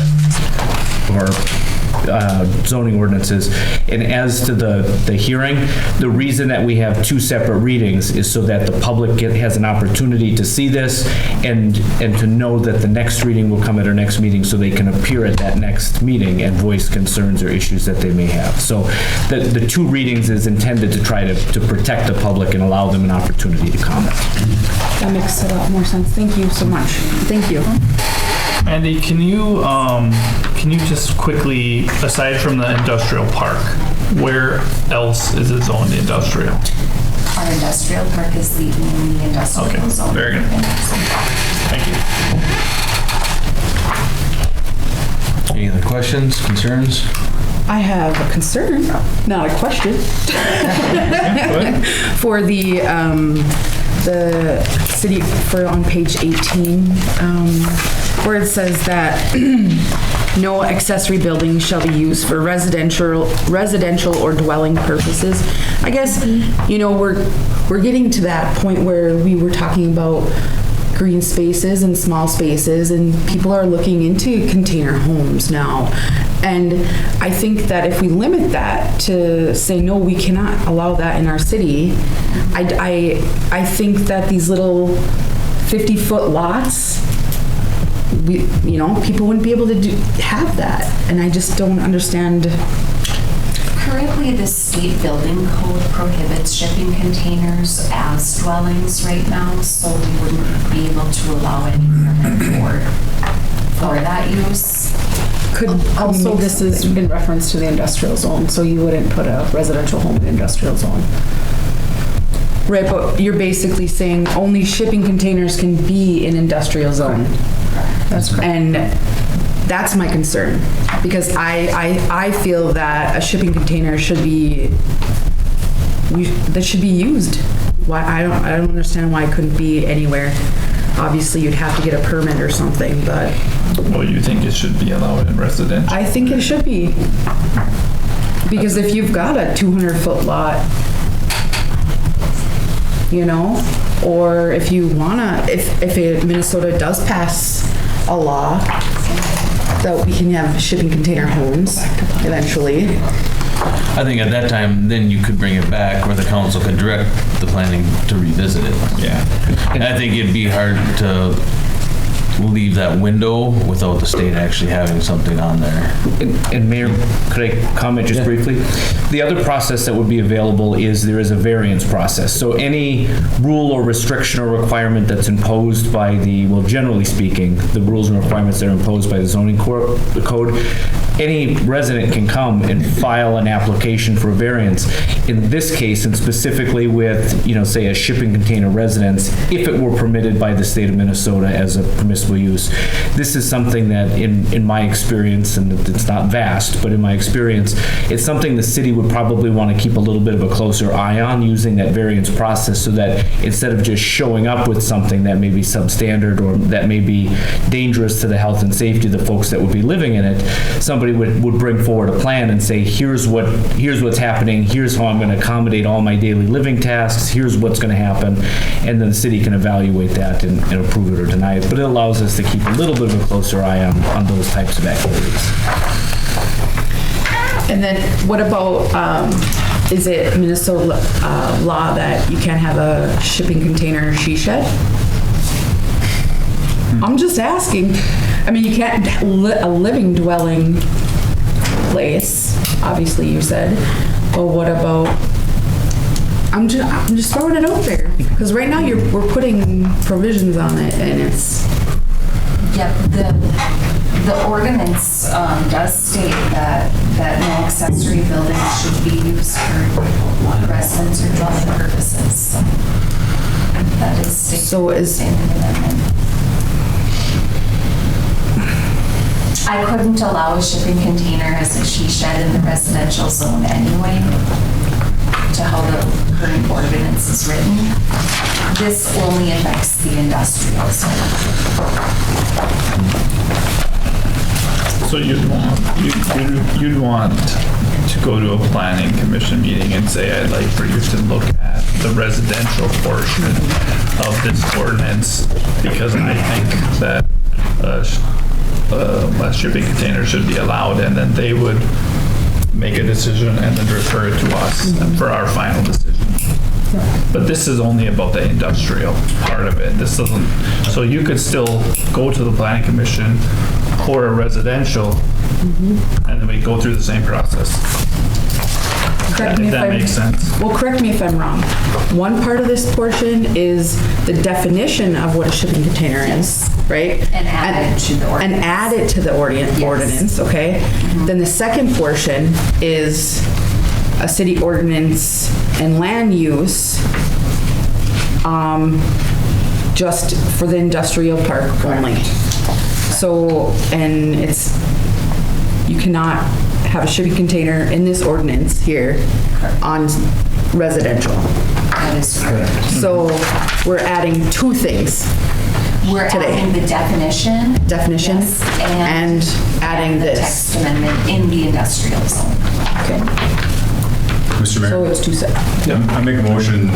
zoning ordinances. And as to the hearing, the reason that we have two separate readings is so that the public has an opportunity to see this and to know that the next reading will come at our next meeting so they can appear at that next meeting and voice concerns or issues that they may have. So the two readings is intended to try to protect the public and allow them an opportunity to comment. That makes a lot more sense. Thank you so much. Thank you. Andy, can you just quickly, aside from the industrial park, where else is it zoned industrial? Our industrial park is the only industrial zone. Very good. Thank you. Any other questions, concerns? I have a concern, not a question. For the city, on page 18, where it says that no accessory building shall be used for residential or dwelling purposes. I guess, we're getting to that point where we were talking about green spaces and small spaces, and people are looking into container homes now. And I think that if we limit that to say, no, we cannot allow that in our city, I think that these little 50-foot lots, people wouldn't be able to have that. And I just don't understand. Currently, the state building code prohibits shipping containers as dwellings right now, so we wouldn't be able to allow any permit for that use. Also, this is in reference to the industrial zone, so you wouldn't put a residential home in the industrial zone. Right, but you're basically saying only shipping containers can be in industrial zone. That's correct. And that's my concern, because I feel that a shipping container should be used. Why I don't understand why it couldn't be anywhere. Obviously, you'd have to get a permit or something, but. Well, you think it should be allowed in residential? I think it should be. Because if you've got a 200-foot lot, or if you wanna, if Minnesota does pass a law that we can have shipping container homes eventually. I think at that time, then you could bring it back, or the council could direct the planning to revisit it. Yeah. And I think it'd be hard to leave that window without the state actually having something on there. And Mayor, could I comment just briefly? The other process that would be available is there is a variance process. So any rule or restriction or requirement that's imposed by generally speaking, the rules and requirements that are imposed by the zoning code, any resident can come and file an application for a variance. In this case, and specifically with, say a shipping container residence, if it were permitted by the state of Minnesota as a permissible use, this is something that in my experience, and it's not vast, but in my experience, it's something the city would probably want to keep a little bit of a closer eye on using that variance process, so that instead of just showing up with something that may be substandard or that may be dangerous to the health and safety of the folks that would be living in it, somebody would bring forward a plan and say, here's what's happening, here's how I'm going to accommodate all my daily living tasks, here's what's going to happen, and then the city can evaluate that and approve it or deny it. But it allows us to keep a little bit of a closer eye on those types of activities. And then what about, is it Minnesota law that you can't have a shipping container she shed? I'm just asking. I mean, you can't a living dwelling place, obviously you said, but what about, I'm just throwing it out there, because right now we're putting provisions on it, and it's. Yep, the ordinance does state that no accessory building should be used for residence or dwelling purposes. So that is stated in the amendment. I couldn't allow a shipping container as a she shed in the residential zone anyway, to how the current ordinance is written. This only affects the industrial zone. So you'd want to go to a planning commission meeting and say, I'd like for you to look at the residential portion of this ordinance, because I think that a shipping container should be allowed, and then they would make a decision and then refer it to us for our final decision. But this is only about the industrial part of it. This doesn't, so you could still go to the planning commission for a residential, and then we go through the same process. Correct me If if that I'm- makes sense. Well, correct me if I'm wrong. One part of this portion is the definition of what a shipping container is, right? And add it to the ordinance. And add it to the ordinance, okay? Then the second portion is a city ordinance and land use, just for the industrial park only. So, and it's, you cannot have a shipping container in this ordinance here on residential. That is correct. So we're adding two things. We're Today. adding the definition. Definition Yes, and adding the this. text amendment in the industrial zone. Okay, Mr. Mayor? so it's two separate. I make a motion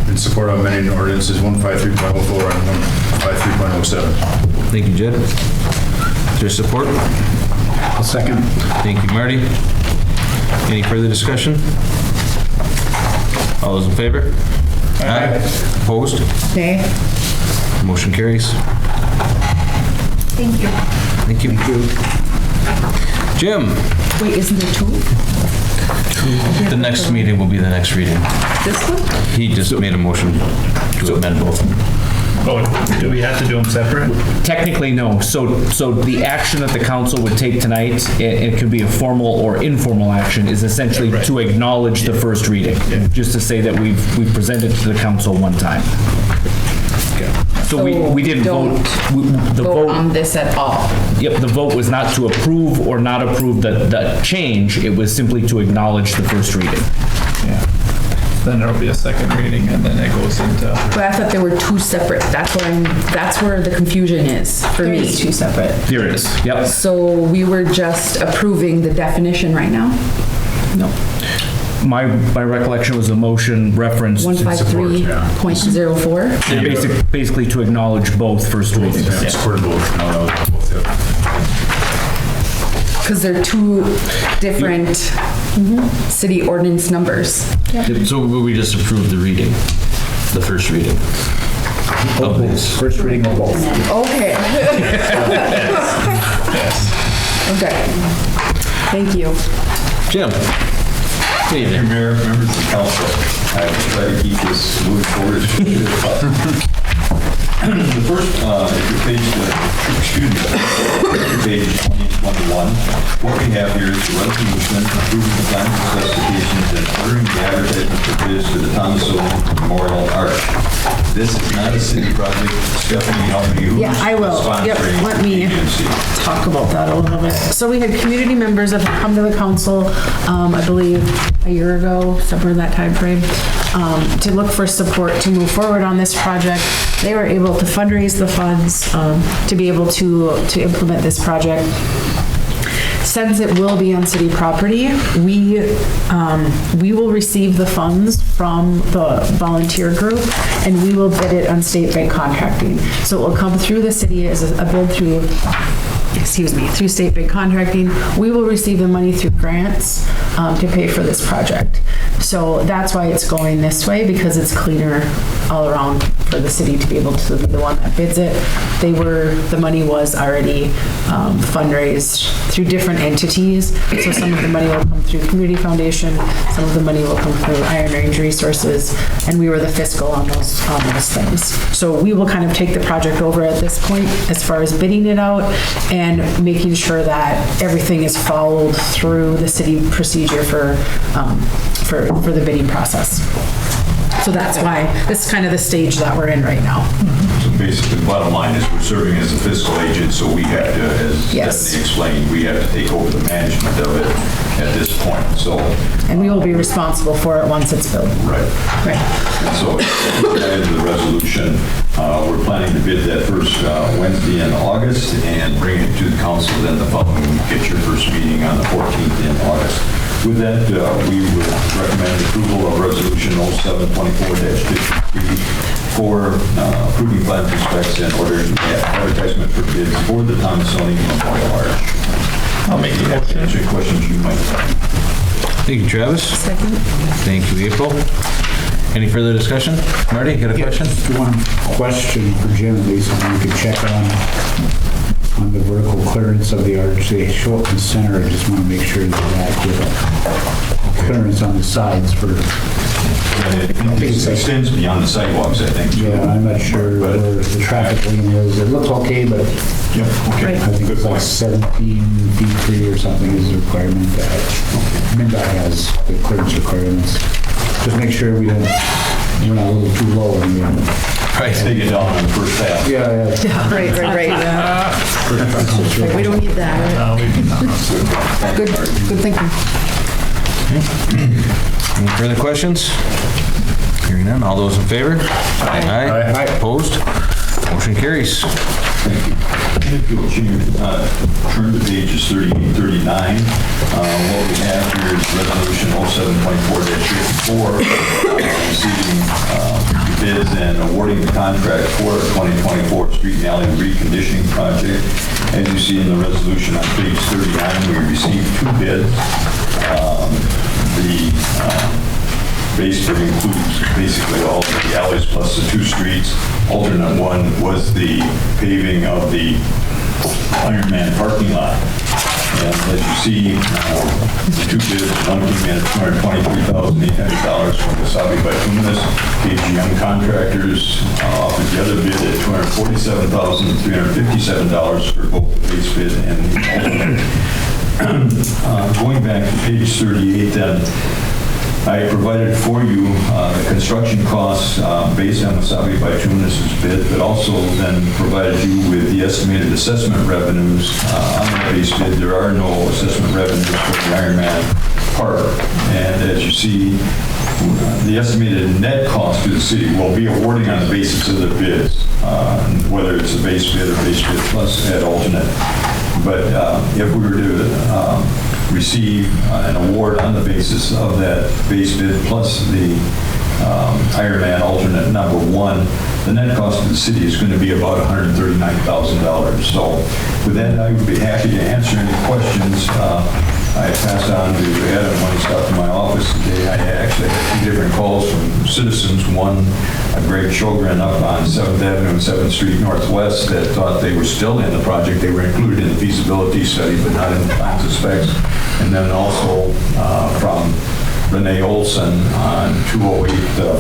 in support of amending ordinances 153.04 and 153.07. Thank you, Jed. Is there support? I'll second. Thank you, Marty. Any further discussion? All those in favor? Aye. Opposed? Okay. Motion carries. Thank you. Thank you. Jim, Wait, isn't there two? the next meeting will be the next reading. This one? He just made a motion to amend both. Oh, do we have to do them separate? Technically, no. So the action that the council would take tonight, it could be a formal or informal action, is essentially to acknowledge the first reading. Just to say that we've presented to the council one time. So we didn't vote. The Vote on vote, this at all. yep, the vote was not to approve or not approve the change. It was simply to acknowledge the first reading. Yeah. Then there'll be a second reading, and then it goes into. But I thought there were two separate. That's where the confusion is for me. It's two separate. Here it is. Yep. So we were just approving the definition right now? No. My recollection was a motion referenced 153.04? basically to acknowledge both first readings. Yeah, supported both. No, that was both, yeah. Because they're two different city ordinance numbers. So we just approved the reading, the first reading of these. First reading of both. Okay. Okay. Thank you. Jim? Good Mr. evening. Mayor, members of the council, I will try to keep this moving forward as quickly as possible. The first, if you page, page 2021, what we have here is the resolution approving the plan specifications and ordering the advertisement for bids for the Thomas Sullivan Memorial Arch. This is not a city project. Stephanie, help me. Who's Yeah, I will. Yep, sponsoring let me the agency? talk about that a little bit. So we had community members that had come to the council, I believe a year ago, somewhere in that time frame, to look for support to move forward on this project. They were able to fundraise the funds to be able to implement this project. Since it will be on city property, we will receive the funds from the volunteer group, and we will bid it on state bank contracting. So it will come through the city as a bid through state bank contracting. We will receive the money through grants to pay for this project. So that's why it's going this way, because it's cleaner all around for the city to be able to be the one that bids it. The money was already fundraised through different entities. So some of the money will come through Community Foundation, some of the money will come through Iron Range Resources, and we were the fiscal on those things. So we will kind of take the project over at this point as far as bidding it out and making sure that everything is followed through the city procedure for the bidding process. So that's why this is kind of the stage that we're in right now. So basically, the bottom line is we're serving as a fiscal agent, so we have to, as Yes. Stephanie explained, we have to take over the management of it at this point, so. And we will be responsible for it once it's built. Right. Right. And so, added to the resolution, we're planning to bid that first Wednesday in August and bring it to the council then the following week. Get your first meeting on the 14th in August. With that, we would recommend approval of Resolution 0724-53 for approving plans and specs and ordering advertisement for bids for the Thomasonian Memorial Arch. I'll make the motion. Answer any questions you might have. Thank you, Travis. Second. Thank you, April. Any further discussion? Marty, you got a question? Just one question for Jim, at least, if you could check on the vertical clearance of the arch. They show up in the center. I just want to make sure that accurate clearance on the sides for... It extends beyond the sidewalks, I think. Yeah, I'm not sure where the traffic lane is. It looks okay, but Yep, okay. I think it's like 17 feet 3 or something is the requirement that MinDOT has, the clearance requirements. Just make sure we're not a little too low. Right. Take it down on the first pass. Yeah. Right. We don't need that. No, we do not. Good thinking. Any further questions? Hearing none, all those in favor? Aye. Opposed? Motion carries. Thank you. If you'll turn to pages 38 and 39, what we have here is Resolution 0724-54, receiving bids and awarding the contract for a 2024 street and alley reconditioning project. As you see in the resolution on page 39, we received 2 bids. The base bid includes basically all of the alleys plus the 2 streets. Alternate one was the paving of the Ironman parking lot. And as you see, the 2 bids, one came in at $223,800 from Wasabi Bituminous. KGM Contractors offered the other bid at $247,357 for both the base bid and the alternate. Going back to page 38 then, I provided for you the construction costs based on Wasabi Bituminous' bid, but also then provided you with the estimated assessment revenues on the base bid. There are no assessment revenues for the Ironman Park. And as you see, the estimated net cost to the city will be awarding on the basis of the bids, whether it's a base bid or base bid plus at alternate. But if we were to receive an award on the basis of that base bid plus the Ironman alternate number 1, the net cost to the city is going to be about $139,000. So with that, I would be happy to answer any questions. I passed on to Adam when he stopped in my office today. I actually had 2 different calls from citizens. One, Greg Sjogren up on 7th Avenue and 7th Street Northwest that thought they were still in the project. They were included in the feasibility study, but not in the plans and specs. And then also from Renee Olson on 208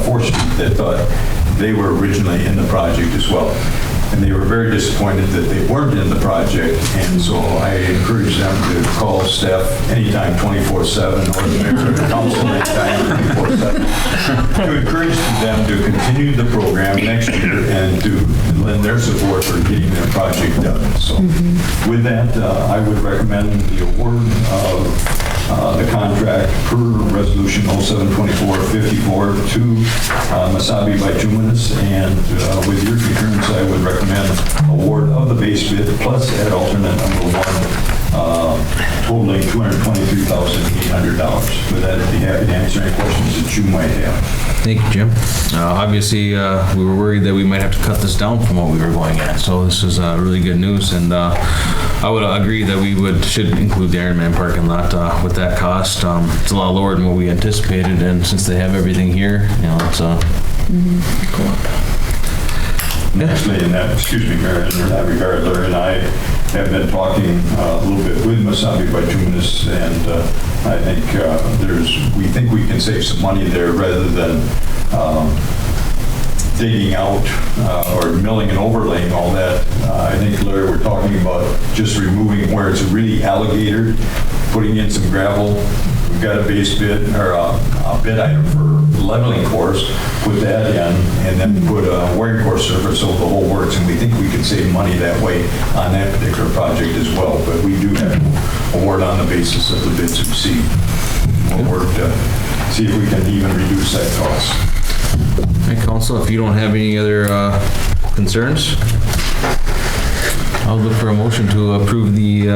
4th Street that thought they were originally in the project as well. And they were very disappointed that they weren't in the project. And so I encouraged them to call staff anytime 24/7 or the mayor of the council anytime 24/7 to encourage them to continue the program next year and to lend their support for getting their project done. So with that, I would recommend the award of the contract per resolution 0724-54 to Wasabi Bituminous, and with your concurrence, I would recommend award of the base bid plus at alternate number 1, totaling $223,800. With that, I'd be happy to answer any questions that you might have. Thank you, Jim. Obviously, we were worried that we might have to cut this down from what we were going at, so this is really good news, and I would agree that we should include the Ironman parking lot with that cost. It's a lot lower than what we anticipated, and since they have everything here, it's cool. Actually, excuse me, Mayor, in that regard, Larry and I have been talking a little bit with Wasabi Bituminous, and I think we think we can save some money there rather than digging out or milling and overlaying all that. I think, Larry, we're talking about just removing where it's really alligator, putting in some gravel. We've got a base bid or a bid item for leveling course, put that in, and then put a wearing course surface so the whole works, and we think we can save money that way on that particular project as well. But we do have to award on the basis of the bids received. We'll work to see if we can even reduce that cost. Hey, Council, if you don't have any other Concerns? I'll look for a motion to approve the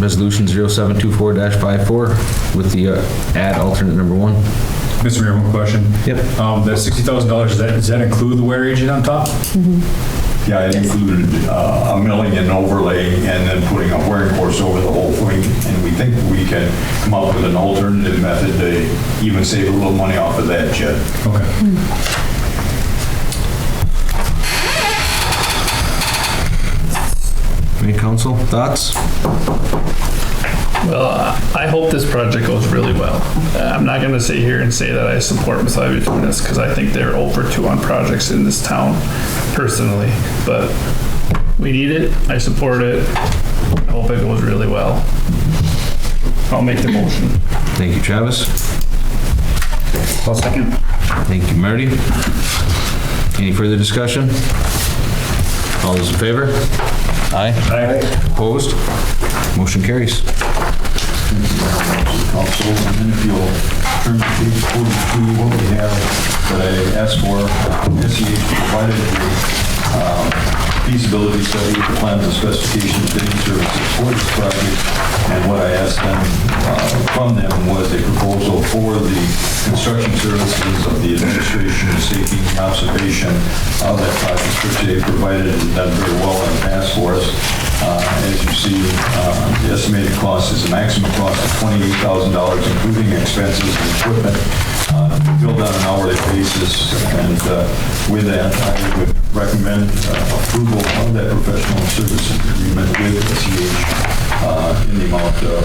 resolution 0724-54 with the add alternate number 1. Mr. Mayor, one question. Yep. That $60,000, does that include the wear agent on top? Yeah, it included a milling and overlay and then putting a wearing course over the whole thing. And we think we can come up with an alternative method to even save a little money off of that, Jed. Okay. Any council thoughts? Well, I hope this project goes really well. I'm not going to sit here and say that I support Masabi Tunis because I think they're over 2 on projects in this town personally, but we need it. I support it. I hope it goes really well. I'll make the motion. Thank you, Travis. I'll second. Thank you, Marty. Any further discussion? All those in favor? Aye. Aye. Opposed? Motion carries. Council, and then if you'll turn to page 42, what we have that I asked for, SEH provided a feasibility study, the plans and specifications, bidding services for this project, and what I asked them from them was a proposal for the construction services of the administration, safety, and observation of that project, which they provided and done very well in the past for us. As you see, the estimated cost is a maximum cost of $28,000, including expenses and equipment, billed on an hourly basis. And with that, I would recommend approval of that professional services agreement with SEH in the amount of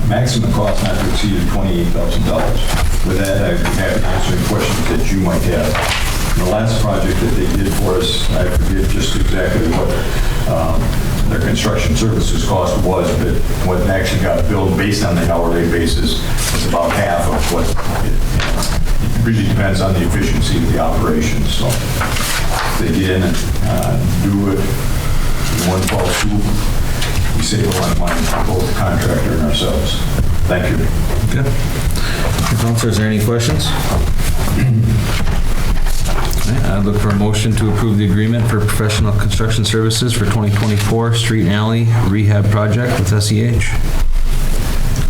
maximum cost not to exceed $28,000. With that, I'd be happy to answer any questions that you might have. The last project that they did for us, I forget just exactly what their construction services cost was, but what actually got billed based on the hourly basis was about half of what it really depends on the efficiency of the operation. So they get in and do it in one fell swoop. We save a lot of money for both the contractor and ourselves. Thank you. Okay. Councilor, is there any questions? I'd look for a motion to approve the agreement for professional construction services for 2024 street and alley rehab project with SEH.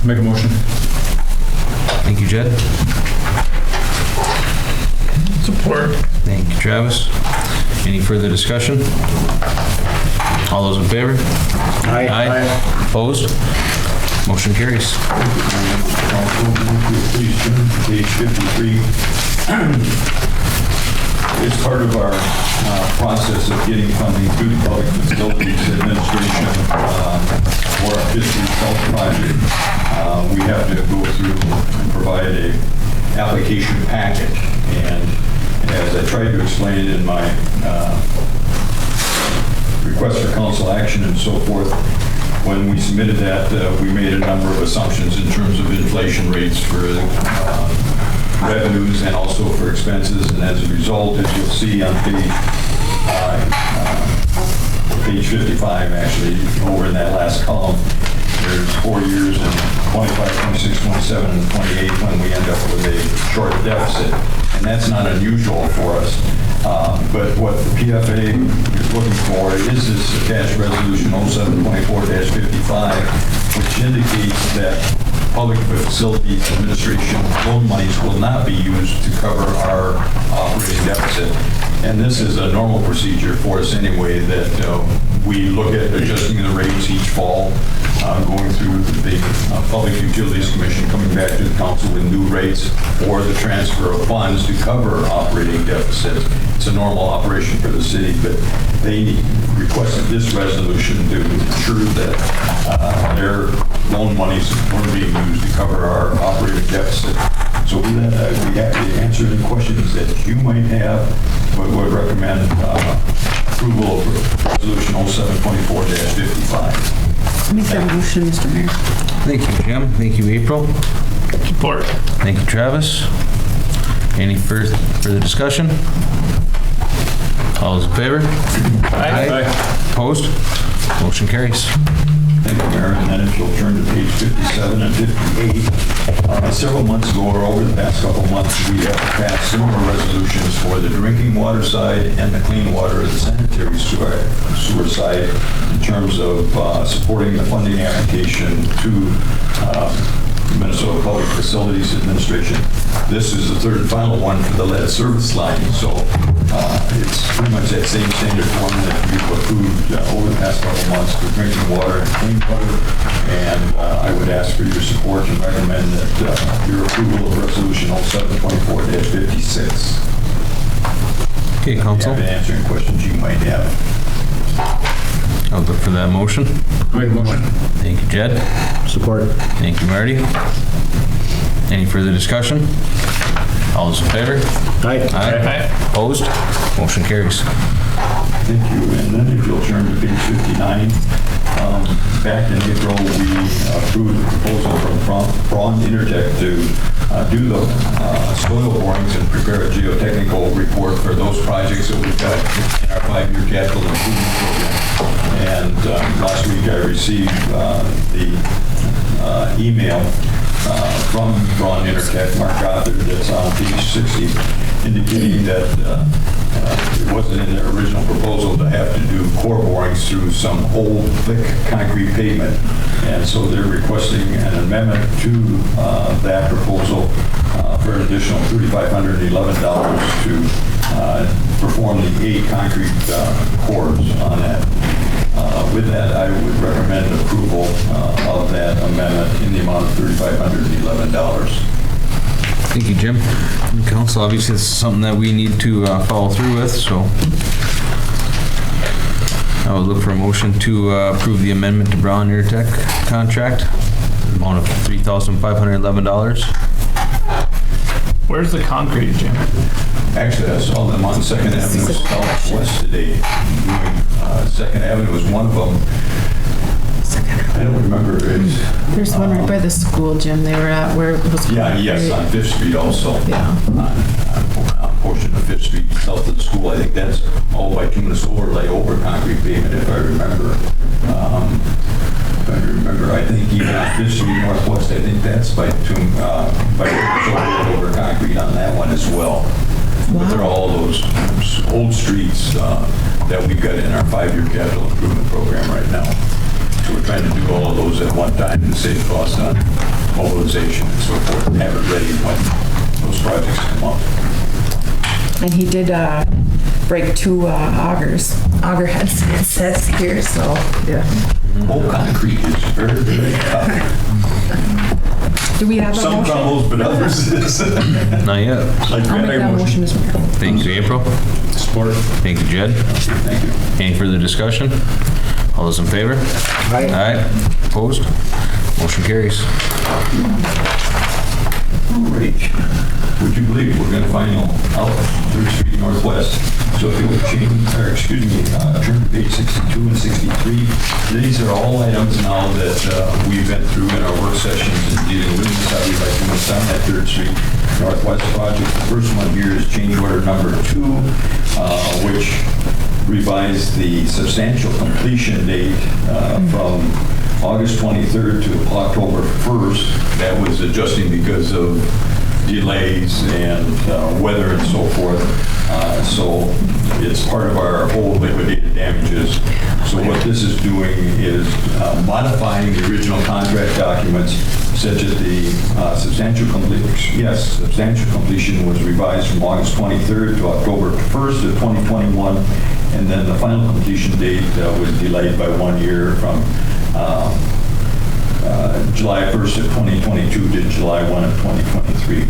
Make a motion. Thank you, Jed. Support. Thank you, Travis. Any further discussion? All those in favor? Aye. Aye. Opposed? Motion carries. Please turn to page 53. It's part of our process of getting funding through the Public Facilities Administration for our fiscal health project. We have to go through and provide a application packet. And as I tried to explain it in my request for council action and so forth, when we submitted that, we made a number of assumptions in terms of inflation rates for revenues and also for expenses, and as a result, as you'll see on page 55, actually, over in that last column, there's 4 years in 25, 26, 27, and 28 when we end up with a short deficit, and that's not unusual for us. But what the PFA is looking for is this attached resolution 0724-55, which indicates that Public Facilities Administration loan monies will not be used to cover our operating deficit. And this is a normal procedure for us anyway, that we look at adjusting the rates each fall, going through the Public Utilities Commission, coming back to the council with new rates or the transfer of funds to cover operating deficits. It's a normal operation for the city, but they requested this resolution to ensure that their loan monies weren't being used to cover our operating deficit. So we have to answer any questions that you might have, but would recommend approval of resolution 0724-55. Make that motion, Mr. Mayor. Thank you, Jim. Thank you, April. Support. Thank you, Travis. Any further discussion? All those in favor? Aye. Opposed? Motion carries. Thank you, Mayor. And then if you'll turn to page 57 and 58, several months ago, or over the past couple of months, we have passed similar resolutions for the drinking water side and the clean water of the sanitary sewer side in terms of supporting the funding application to Minnesota Public Facilities Administration. This is the third and final one for the lead service line, so it's pretty much that same standard form that we've approved over the past couple of months for drinking water and clean water, and I would ask for your support and recommend that your approval of Resolution 0724-56. Okay, Council. And answering questions you might have. I'll look for that motion. Make a motion. Thank you, Jed. Support. Thank you, Marty. Any further discussion? All those in favor? Aye. Aye. Opposed? Motion carries. Thank you. And then if you'll turn to page 59, back in April, we approved the proposal from Braun Intertech to do the soil borings and prepare a geotechnical report for those projects that we've got in our 5-year capital improvement program. And last week I received the email from Braun Intertech, Mark Gothard, that's on page 60, indicating that it wasn't in their original proposal to have to do core borings through some old thick concrete pavement. And so they're requesting an amendment to that proposal for an additional $3,511 to perform the 8 concrete cores on that. With that, I would recommend approval of that amendment in the amount of $3,511. Thank you, Jim. Council, obviously, this is something that we need to follow through with, so I would look for a motion to approve the amendment to Braun Intertech contract, amount of $3,511. Where's the concrete, Jim? Actually, I saw them on 2nd Avenue Southwest today. Second Avenue was one of them. I don't remember. There's one right by the school, Jim. They were at where it was. Yes, on 5th Street also. Yeah. On a portion of 5th Street south of the school. I think that's all by Tunis overlay over concrete pavement, if I remember. I think even on 5th Street Northwest, I think that's by Tunis over concrete on that one as well. Wow. But they're all those old streets that we've got in our 5-year capital improvement program right now. So we're trying to do all of those at one time to save costs on mobilization and so forth, and have it ready when those projects come up. And he did break 2 auger heads, it says here, so, yeah. Old concrete is very, very tough. Do we have a Some motion? crumbles, but others is. Not yet. I'll make that motion as well. Thank you, April. Support. Thank you, Jed. Thank you. Any further discussion? All those in favor? Aye. Aye. Opposed? Motion carries. Great. Would you believe we're going to final out 3rd Street Northwest? So if you would turn to page 62 and 63, these are all items now that we've been through in our work sessions and dealing with this, how we'd like to move down that 3rd Street Northwest project. The first one here is change order number 2, which revised the substantial completion date from August 23rd to October 1st. That was adjusting because of delays and weather and so forth. So it's part of our whole liquidated damages. So what this is doing is modifying the original contract documents such that the substantial completion was revised from August 23rd to October 1st of 2021, and then the final completion date was delayed by 1 year from July 1st of 2022 to July 1 of 2023.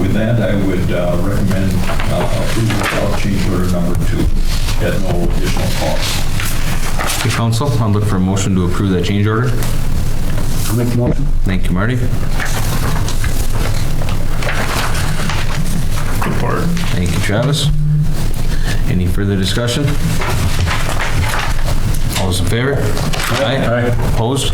With that, I would recommend approval of change order number 2 at no additional cost. Okay, Council, I'll look for a motion to approve that change order. I'll make the motion. Thank you, Marty. Support. Thank you, Travis. Any further discussion? All those in favor? Aye. Opposed?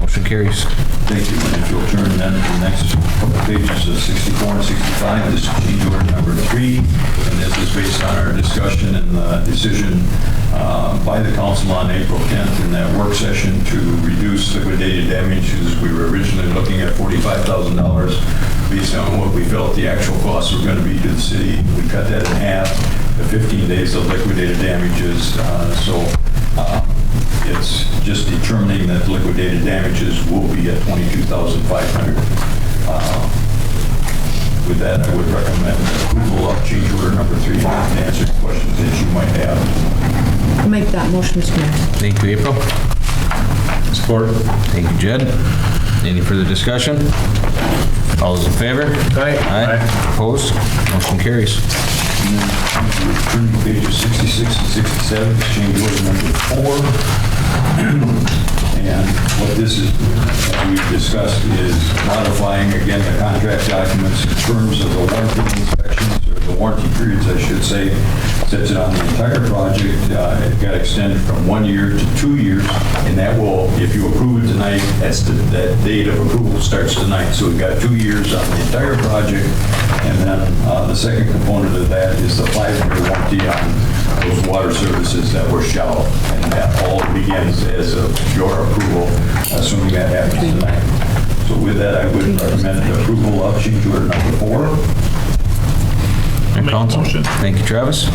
Motion carries. Thank you. And if you'll turn then to the next couple pages of 64 and 65, this is change order number 3, and this is based on our discussion and the decision by the council on April 10th in that work session to reduce liquidated damages. We were originally looking at $45,000 based on what we felt the actual costs were going to be to the city. We cut that in half to 15 days of liquidated damages. It's just determining that liquidated damages will be at $22,500. With that, I would recommend approval of change order number 3 to answer questions that you might have. I'll make that motion, Mr. Mayor. Thank you, April. Support. Thank you, Jed. Any further discussion? All those in favor? Aye. Aye. Opposed? Motion carries. And then turn to pages 66 and 67, change order number 4. And what this is, as we've discussed, is modifying, again, the contract documents in terms of the warranty inspections, or the warranty periods, I should say, sets it on the entire project. It got extended from 1 year to 2 years, and that will, if you approve it tonight, that date of approval starts tonight. So we've got 2 years on the entire project, and then the second component of that is the 5-year warranty on those water services that were shallow, and that all begins as of your approval, assuming that happens tonight. So with that, I would recommend approval of change order number 4. Make a motion. Thank you, Travis.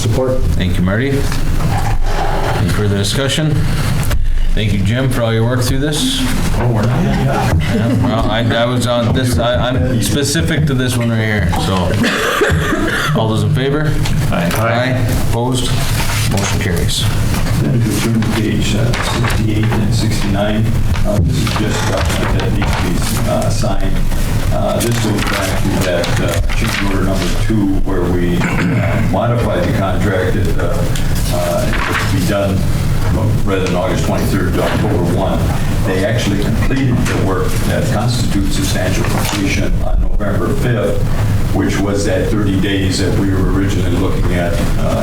Support. Thank you, Marty. Any further discussion? Thank you, Jim, for all your work through this. Oh, we're not yet. Yeah, well, I was on this, I'm specific to this one right here, so. All those in favor? Aye. Opposed? Motion carries. Then if you turn to page 68 and 69, this is just a document that needs to be signed. This goes back to that change order number 2, where we modified the contract. It was to be done rather than August 23rd to October 1. They actually completed the work that constitutes substantial completion on November 5th, which was that 30 days that we were originally looking at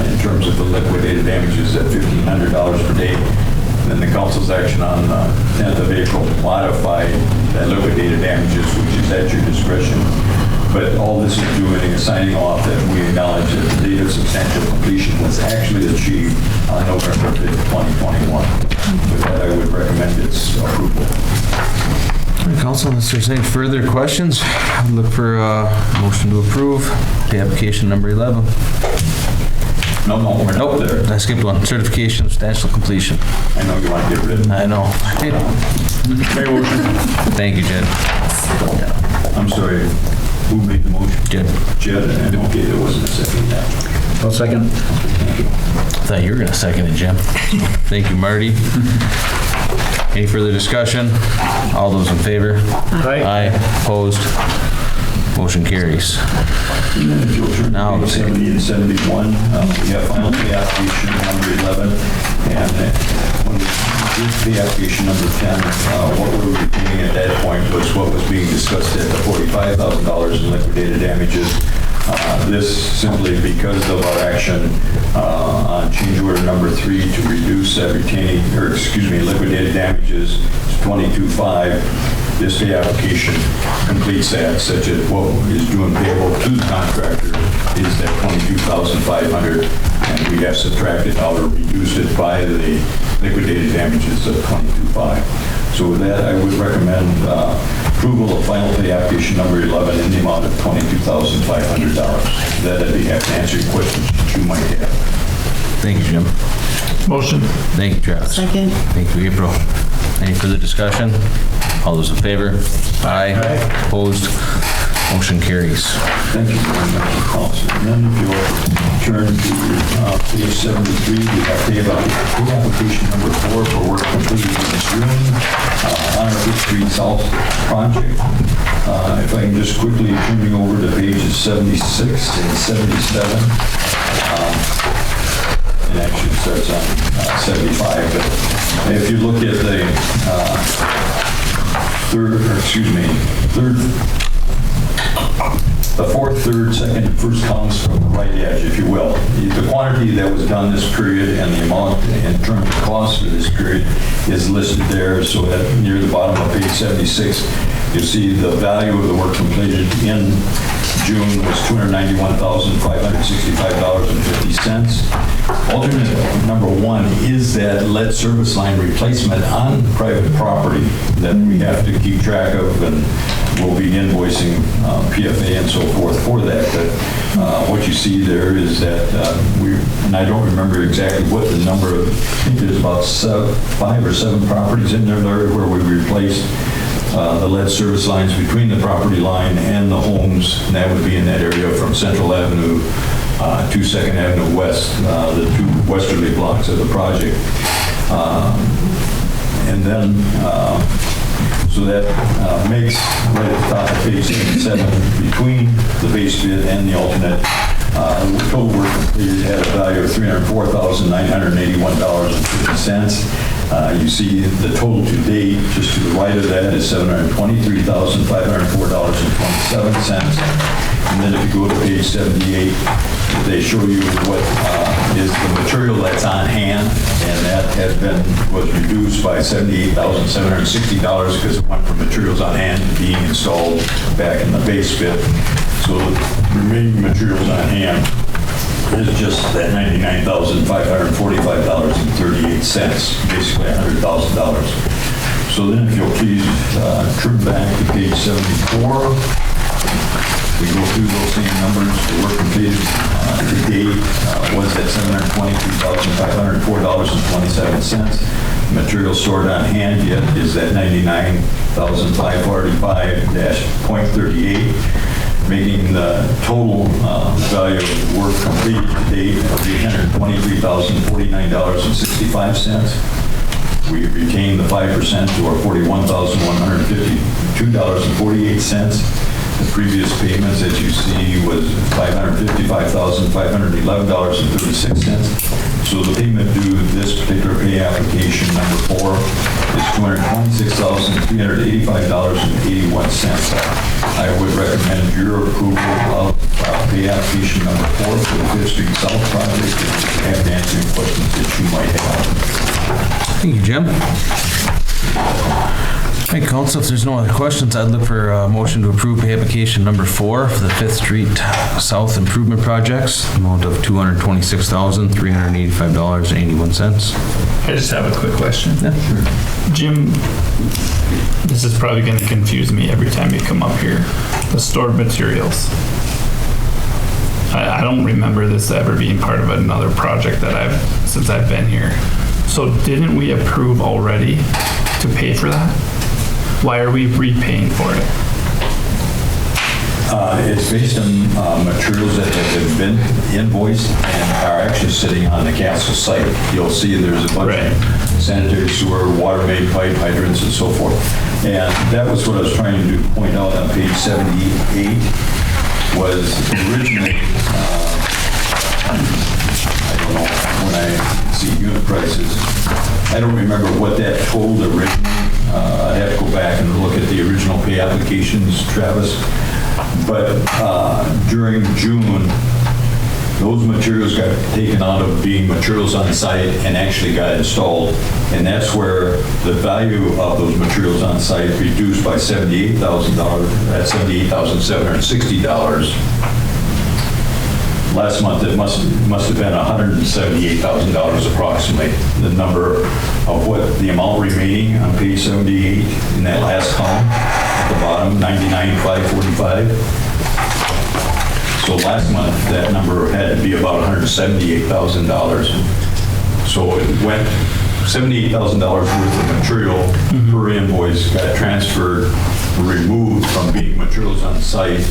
in terms of the liquidated damages at $1,500 per day. Then the council's action on the 10th of April modified that liquidated damages, which is at your discretion. But all this is doing is signing off that we acknowledge that the date of substantial completion was actually achieved on November 5th, 2021. With that, I would recommend its approval. Council, unless there's any further questions, I'd look for a motion to approve the application number 11. No, we're not there. I skipped one. Certification of substantial completion. I know you want to get rid of it. I know. Thank you, Jed. I'm sorry, who made the motion? Jed. Jed, and okay, there wasn't a second yet. I'll second. I thought you were going to second it, Jim. Thank you, Marty. Any further discussion? All those in favor? Aye. Opposed? Motion carries. And then if you'll turn to page 70 and 71, we have final pay application number 11. And when we did pay application number 10, what we were retaining at that point was what was being discussed at the $45,000 in liquidated damages. This simply because of our action on change order number 3 to reduce that liquidated damages to $22,500. This pay application completes that, such as what is due and payable to the contractor is that $22,500, and we have subtracted out or reduced it by the liquidated damages of $22,500. So with that, I would recommend approval of final pay application number 11 in the amount of $22,500. That I'd be happy to answer your questions that you might have. Thank you, Jim. Motion. Thank you, Travis. Second. Thank you, April. Any further discussion? All those in favor? Aye. Opposed? Motion carries. Thank you very much, Council. And then if you'll turn to page 73, we have pay application number 4 for work completed in June on our Fifth Street South project. If I can just quickly turn you over to pages 76 and 77. It actually starts on 75, but if you look at the the fourth, third, second, and first columns from the right edge, if you will. The the quantity that was done this period and the amount in terms of cost for this period is listed there. So near the bottom of page 76, you see the value of the work completed in June was $291,565.50. Alternate number one is that lead service line replacement on private property that we have to keep track of, and we'll be invoicing PFA and so forth for that. But what you see there is that and I don't remember exactly what the number of, I think there's about 5 or 7 properties in there, Larry, where we replaced the lead service lines between the property line and the homes, and that would be in that area from Central Avenue to 2nd Avenue West, the 2 westerly blocks of the project. And then, so that makes right at the top of page 77, between the base bid and the alternate, total work completed had a value of $304,981.50. You see the total to date, just to the right of that, is $723,504.27. And then if you go to page 78, they show you what is the material that's on hand, and that was reduced by $78,760 because it went from materials on hand to being installed back in the base bid. So the remaining materials on hand is just that $99,545.38, basically $100,000. So then if you'll please turn back to page 74. We go through those same numbers. The work completed to date was at $723,504.27. Material stored on hand yet is at $99,545.38. Making the total value of work completed to date of $823,049.65. We retained the 5% or $41,152.48. The previous payments, as you see, was $555,511.36. So the payment due this particular pay application, number 4, is $226,385.81. I would recommend your approval of pay application number 4 for the 5th Street South project. If you have to answer any questions that you might have. Thank you, Jim. Hey, Council, if there's no other questions, I'd look for a motion to approve pay application number 4 for the 5th Street South Improvement Projects, amount of $226,385.81. I just have a quick question. Yeah, sure. Jim, this is probably going to confuse me every time you come up here. The stored materials. I don't remember this ever being part of another project that since I've been here. So didn't we approve already to pay for that? Why are we repaying for it? It's based on materials that have been invoiced and are actually sitting on the council site. You'll see there's a bunch of sanitary sewer, water main pipe, hydrants, and so forth. And that was what I was trying to point out on page 78, was originally, I don't know, when I see unit prices, I don't remember what that totaled originally. I'd have to go back and look at the original pay applications, Travis. But during June, those materials got taken out of being materials on site and actually got installed. And that's where the value of those materials on site reduced by $78,000, that's $78,760. Last month, it must have been $178,000 approximately, the number of the amount remaining on page 78 in that last column at the bottom, $99,545. So last month, that number had to be about $178,000. So it went $78,000 worth of material per invoice got transferred, removed from being materials on site,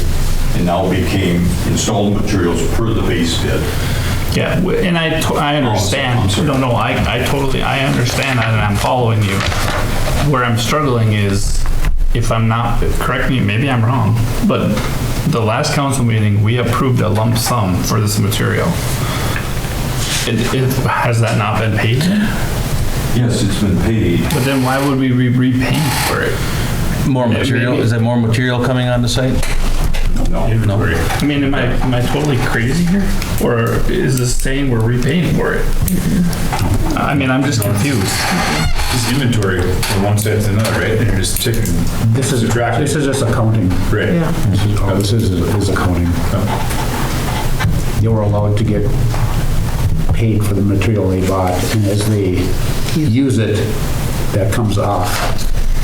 and now became installed materials per the base bid. Yeah, and I understand. I understand that, and I'm following you. Where I'm struggling is, if I'm not, correct me, maybe I'm wrong, but the last council meeting, we approved a lump sum for this material. Has that not been paid yet? Yes, it's been paid. But then why would we be repaying for it? More material? Is there more material coming on the site? Inventory. I mean, am I totally crazy here? Or is this saying we're repaying for it? I mean, I'm just confused. It's inventory from one side to another, right? And you're just taking, This is just accounting. right? Yeah. All this is accounting. They were allowed to get paid for the material they bought, and as they use it, that comes off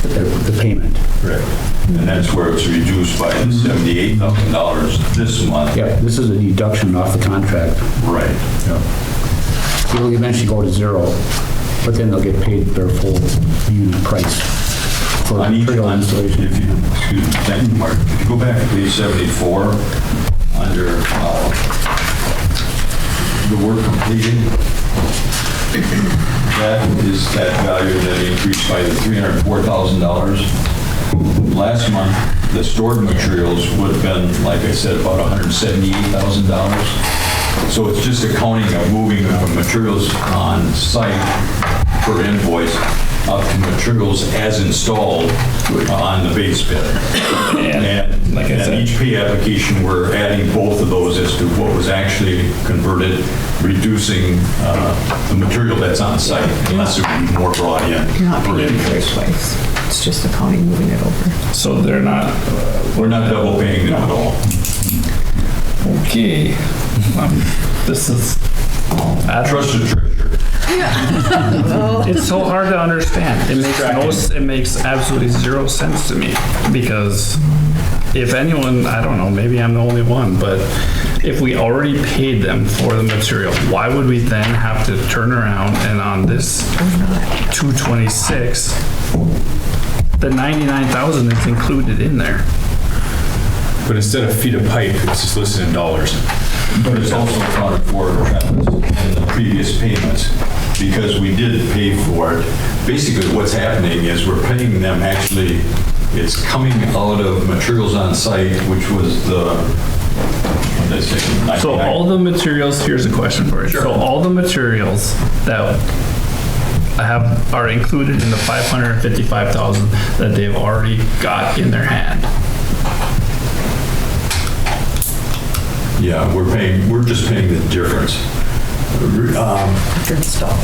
the payment. Correct. And that's where it's reduced by the $78,000 this month. Yeah, this is a deduction off the contract. Right. It'll eventually go to zero, but then they'll get paid their full unit price for On each material one, installation. if you, excuse me, thank you, Mark. If you go back to page 74, under the work completed, that is that value that increased by the $304,000. Last month, the stored materials would have been, like I said, about $178,000. So it's just accounting of moving from materials on site per invoice up to materials as installed on the base bid. And like I said, each pay application, we're adding both of those as to what was actually converted, reducing the material that's on site, unless there would be more brought in. You're not per paying for it invoice. twice. It's just accounting moving it over. So they're not, We're not double paying them at all. okay. This is, Trust the treasurer. it's so hard to understand. It makes absolutely zero sense to me, because if anyone, I don't know, maybe I'm the only one, but if we already paid them for the material, why would we then have to turn around and on this 226, the 99,000 is included in there? But instead of feet of pipe, it's just listed in dollars. But it's also accounted for, Travis, in the previous payments, because we did pay for it. Basically, what's happening is we're paying them actually, it's coming out of materials on site, which was the, what did I say? So 99? all the materials, here's a question for you. So all the materials that are included in the 555,000 that they've already got in their hand. Yeah, we're just paying the difference.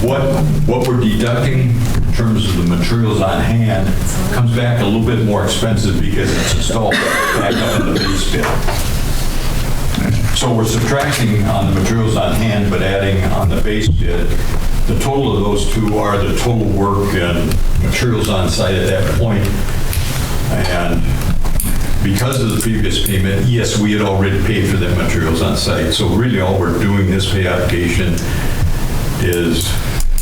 What we're deducting in terms of the materials on hand comes back a little bit more expensive because it's installed back up in the base bid. So we're subtracting on the materials on hand, but adding on the base bid. The total of those two are the total work and materials on site at that point. And because of the previous payment, yes, we had already paid for the materials on site. So really all we're doing this pay application is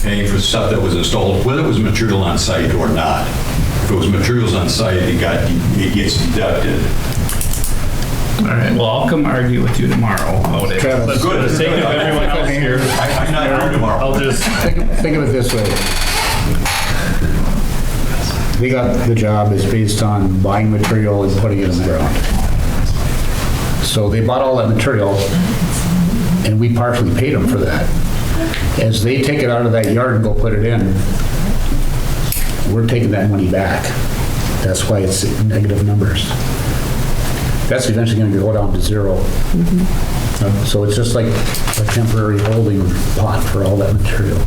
paying for stuff that was installed, whether it was material on site or not. If it was materials on site, it gets deducted. All right, well, I'll come argue with you tomorrow about it. Travis. But for the sake of everyone else here, I'm not here tomorrow. I'll just, Think of it this way. They got the job is based on buying material and putting it in the ground. So they bought all that material, and we partially paid them for that. As they take it out of that yard and go put it in, we're taking that money back. That's why it's negative numbers. That's eventually going to go down to zero. So it's just like a temporary holding pot for all that material.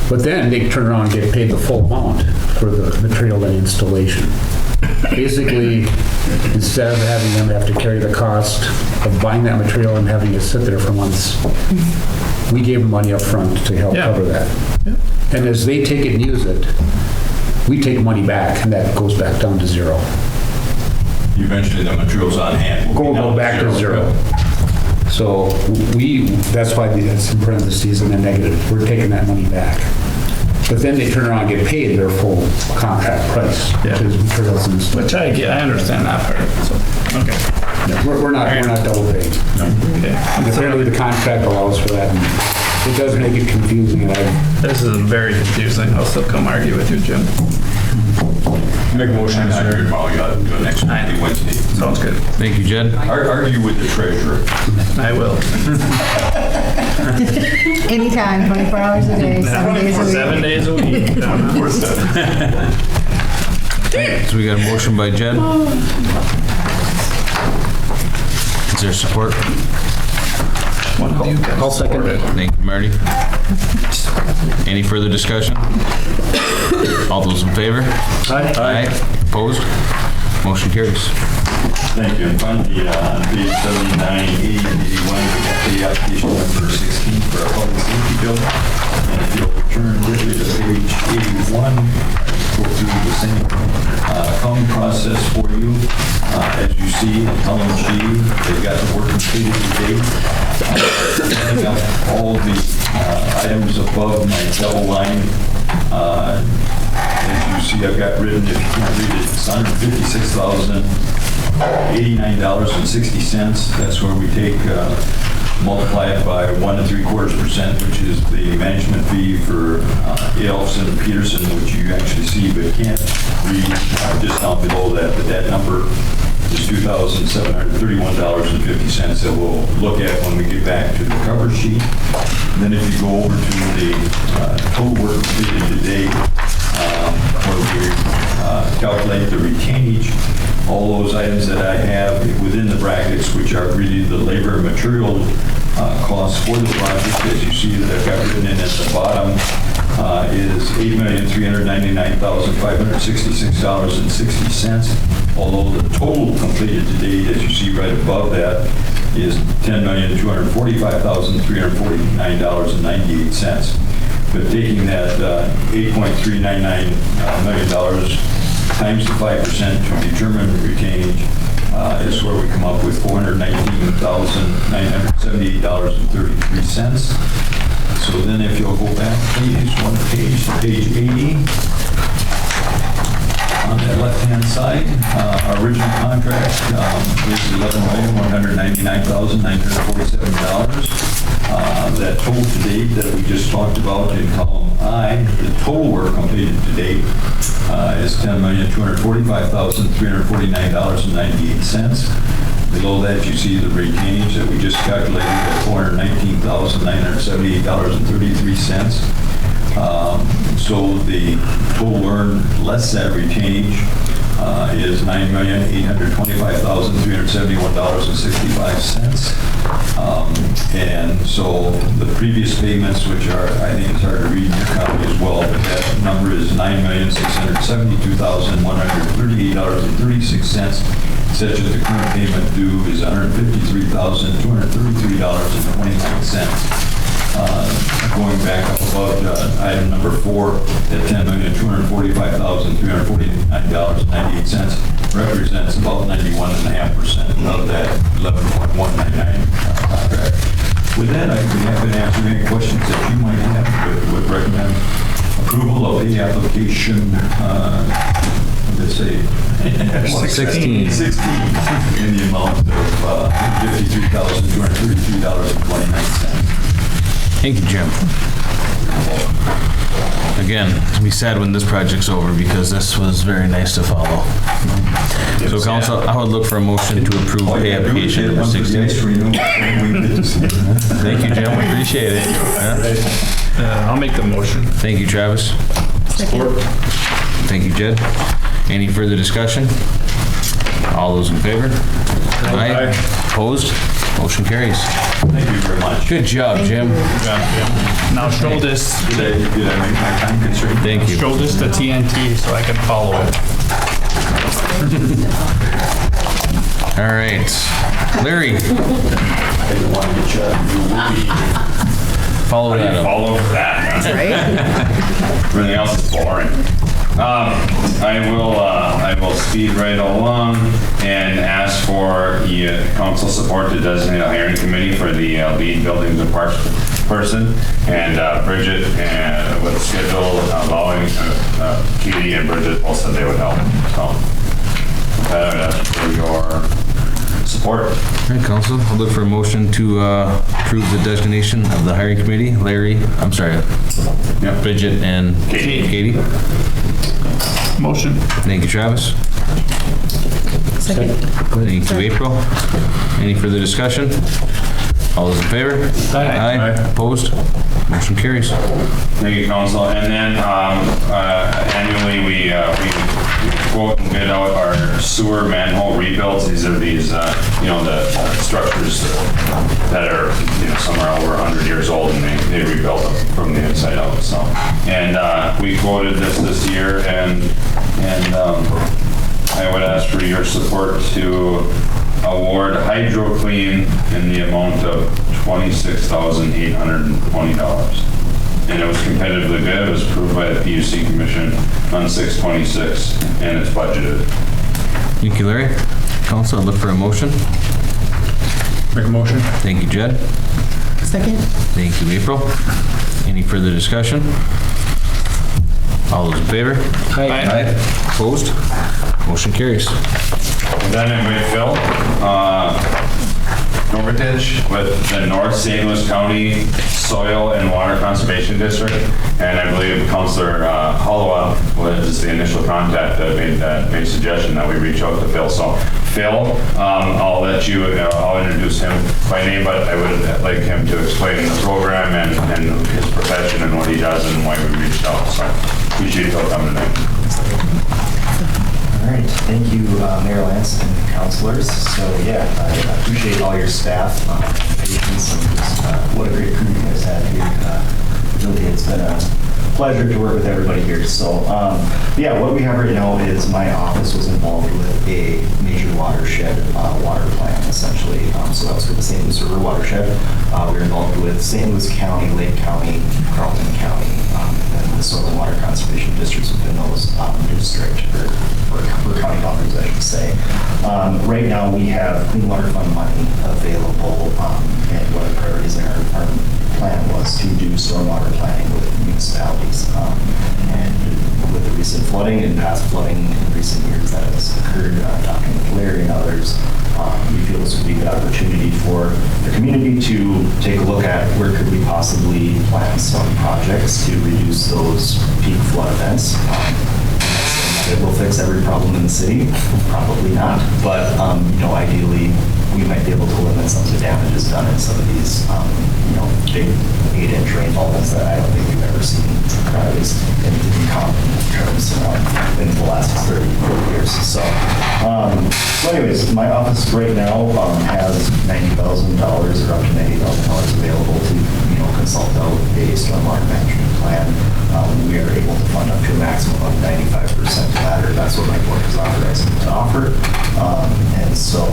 But then they turn around and get paid the full amount for the material and installation. Basically, instead of having them have to carry the cost of buying that material and having it sit there for months, we gave them money up front to help cover that. And as they take it and use it, we take money back, and that goes back down to zero. Eventually the materials on hand will Go back to zero. So that's why it's in parentheses and then negative. We're taking that money back. But then they turn around and get paid their full contract price, which is materials and stuff. which I understand that part of it, so, okay. Yeah, we're not double paying. Okay. And apparently the contract allows for that, and it does make it confusing. And This is very confusing. I'll still come argue with you, Jim. Make a motion, I'm not here tomorrow. You got to do it next Wednesday. Sounds good. Thank you, Jed. Argue with the treasurer. I will. Anytime, 24 hours a day, 7 days a week. 7 days a week. So we got a motion by Jed. Is there support? I'll second it. Thank you, Marty. Any further discussion? All those in favor? Aye. Opposed? Motion carries. Thank you. And finally, on page 79, 80, and 81, we got the application number 16 for our public safety building. And if you'll turn quickly to page 81, go through the same accounting process for you. As you see in column G, they've got the work completed to date. Adding up all the items above my double line. As you see, I've got written, if you can't read it, it's $156,089.60. That's where we take, multiply it by 1 3/4%, which is the management fee for Elfson and Peterson, which you actually see but can't read just down below that. But that number is $2,731.50 that we'll look at when we get back to the cover sheet. And then if you go over to the total work completed today, where we calculate the retainage, all those items that I have within the brackets, which are really the labor and material costs for the project, as you see that I've got written in at the bottom, is $8,399,566.60. Although the total completed to date, as you see right above that, is $10,245,349.98. But taking that $8.399 million times the 5% to determine the retainage is where we come up with $419,978.33. So then if you'll go back, please, one page to page 80. On that left-hand side, our original contract is $11,199,947. That total to date that we just talked about in column I, the total work completed to date is $10,245,349.98. Below that, you see the retainage that we just calculated at $419,978.33. So the total earned less that retainage is $9,825,371.65. And so the previous payments, which are, I think it's hard to read in your copy as well, but that number is $9,672,138.36, such that the current payment due is $153,233.29. Going back up above item number 4 at $10,245,349.98 represents about 91.5% of that 11.199 contract. With that, I'd be happy to answer any questions that you might have, but would recommend approval of the application, let's say, 16 in the amount of $53,233.29. Thank you, Jim. Again, it'll be sad when this project's over because this was very nice to follow. So council, I would look for a motion to approve pay application number 16. Thank you, Jim, appreciate it. I'll make the motion. Thank you, Travis. Support. Thank you, Jed. Any further discussion? All those in favor? Aye. Opposed? Motion carries. Thank you very much. Good job, Jim. Now show this. Did I make my time constraint? Thank you. Show this to TNT so I can follow it. All right. Larry. I didn't want to get you out of your movie. Follow that up. Follow that. That's right. Everything else is boring. I will speed right along and ask for council support to designate a hiring committee for the lead buildings and parks person, and Bridget with a schedule allowing Katie and Bridget both said they would help. So that's for your support. All right, council, I'll look for a motion to approve the designation of the hiring committee. Bridget and Katie. Motion. Thank you, Travis. Second. Thank you, April. Any further discussion? All those in favor? Aye. Opposed? Motion carries. Thank you, council. And then annually we quote and bid out our sewer manhole rebuilds. These are the structures that are, some are over 100 years old, and they rebuilt them from the inside out, so. And we quoted this year, and I would ask for your support to award HydroClean in the amount of $26,820. And it was competitively bid. It was approved by the PUC Commission on 6/26, and it's budgeted. Thank you, Larry. Council, I'll look for a motion. Make a motion. Thank you, Jed. Second. Thank you, April. Any further discussion? All those in favor? Aye. Opposed? Motion carries. Then I'm going to fill Norbertich with the North St. Louis County Soil and Water Conservation District, and I believe Councilor Hollowell was the initial contact that made suggestion that we reach out to Phil. So Phil, I'll let you, I'll introduce him by name, but I would like him to explain the program and his profession and what he does and why we reached out. So appreciate you coming tonight. All right, thank you, Mayor Lance and councilors. So yeah, I appreciate all your staff, patience, and just, what a great crew you guys have here. Really, it's been a pleasure to work with everybody here. So yeah, what we have right now is my office was involved with a major watershed water plan, essentially. So that was for the St. Louis River watershed. We were involved with St. Louis County, Lake County, Carleton County, and the soil and water conservation districts within those district or county boundaries, I should say. Right now, we have Clean Water Fund money available, and what our priorities in our plan was to do stormwater planning with municipalities. And with the recent flooding and past flooding in recent years that has occurred, talking with Larry and others, we feel this would be a good opportunity for the community to take a look at where could we possibly plan some projects to reduce those peak flood events. It will fix every problem in the city, probably not, but ideally we might be able to limit some of the damages done in some of these big 8-inch rainfalls that I don't think we've ever seen, at least in common terms in the last 30, 40 years. So anyways, my office right now has $90,000 or up to $90,000 available to consult out a stormwater management plan. We are able to fund up to a maximum of 95% ladder. That's what my board has authorized me to offer. And so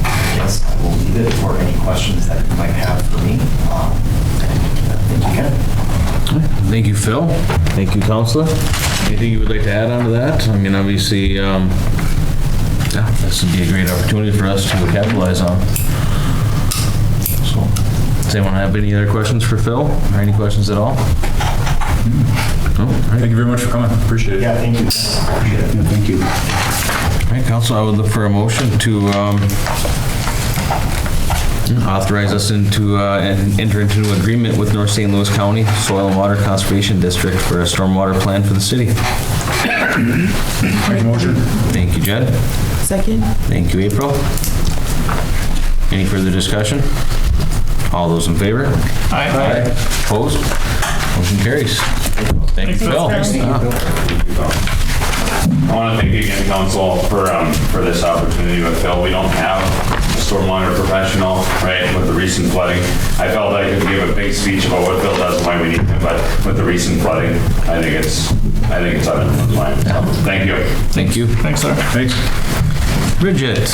I guess I will leave it for any questions that you might have for me. Thank you again. Thank you, Phil. Thank you, Councilor. Anything you would like to add on to that? I mean, obviously, this would be a great opportunity for us to capitalize on. So, does anyone have any other questions for Phil? Or any questions at all? No? Thank you very much for coming. Appreciate it. Yeah, thank you. Appreciate it. Yeah, thank you. All right, Council, I would look for a motion to authorize us into enter into an agreement with North St. Louis County Soil and Water Conservation District for a stormwater plan for the city. Make a motion. Thank you, Jed. Second. Thank you, April. Any further discussion? All those in favor? Aye. Opposed? Motion carries. Thank you, Phil. I want to thank you again, Council, for this opportunity with Phil. We don't have a stormwater professional, right, with the recent flooding. I felt I could give a big speech about what Phil does and why we need him, but with the recent flooding, I think it's on the line. So, thank you. Thank you. Thanks, sir. Thanks. Bridget,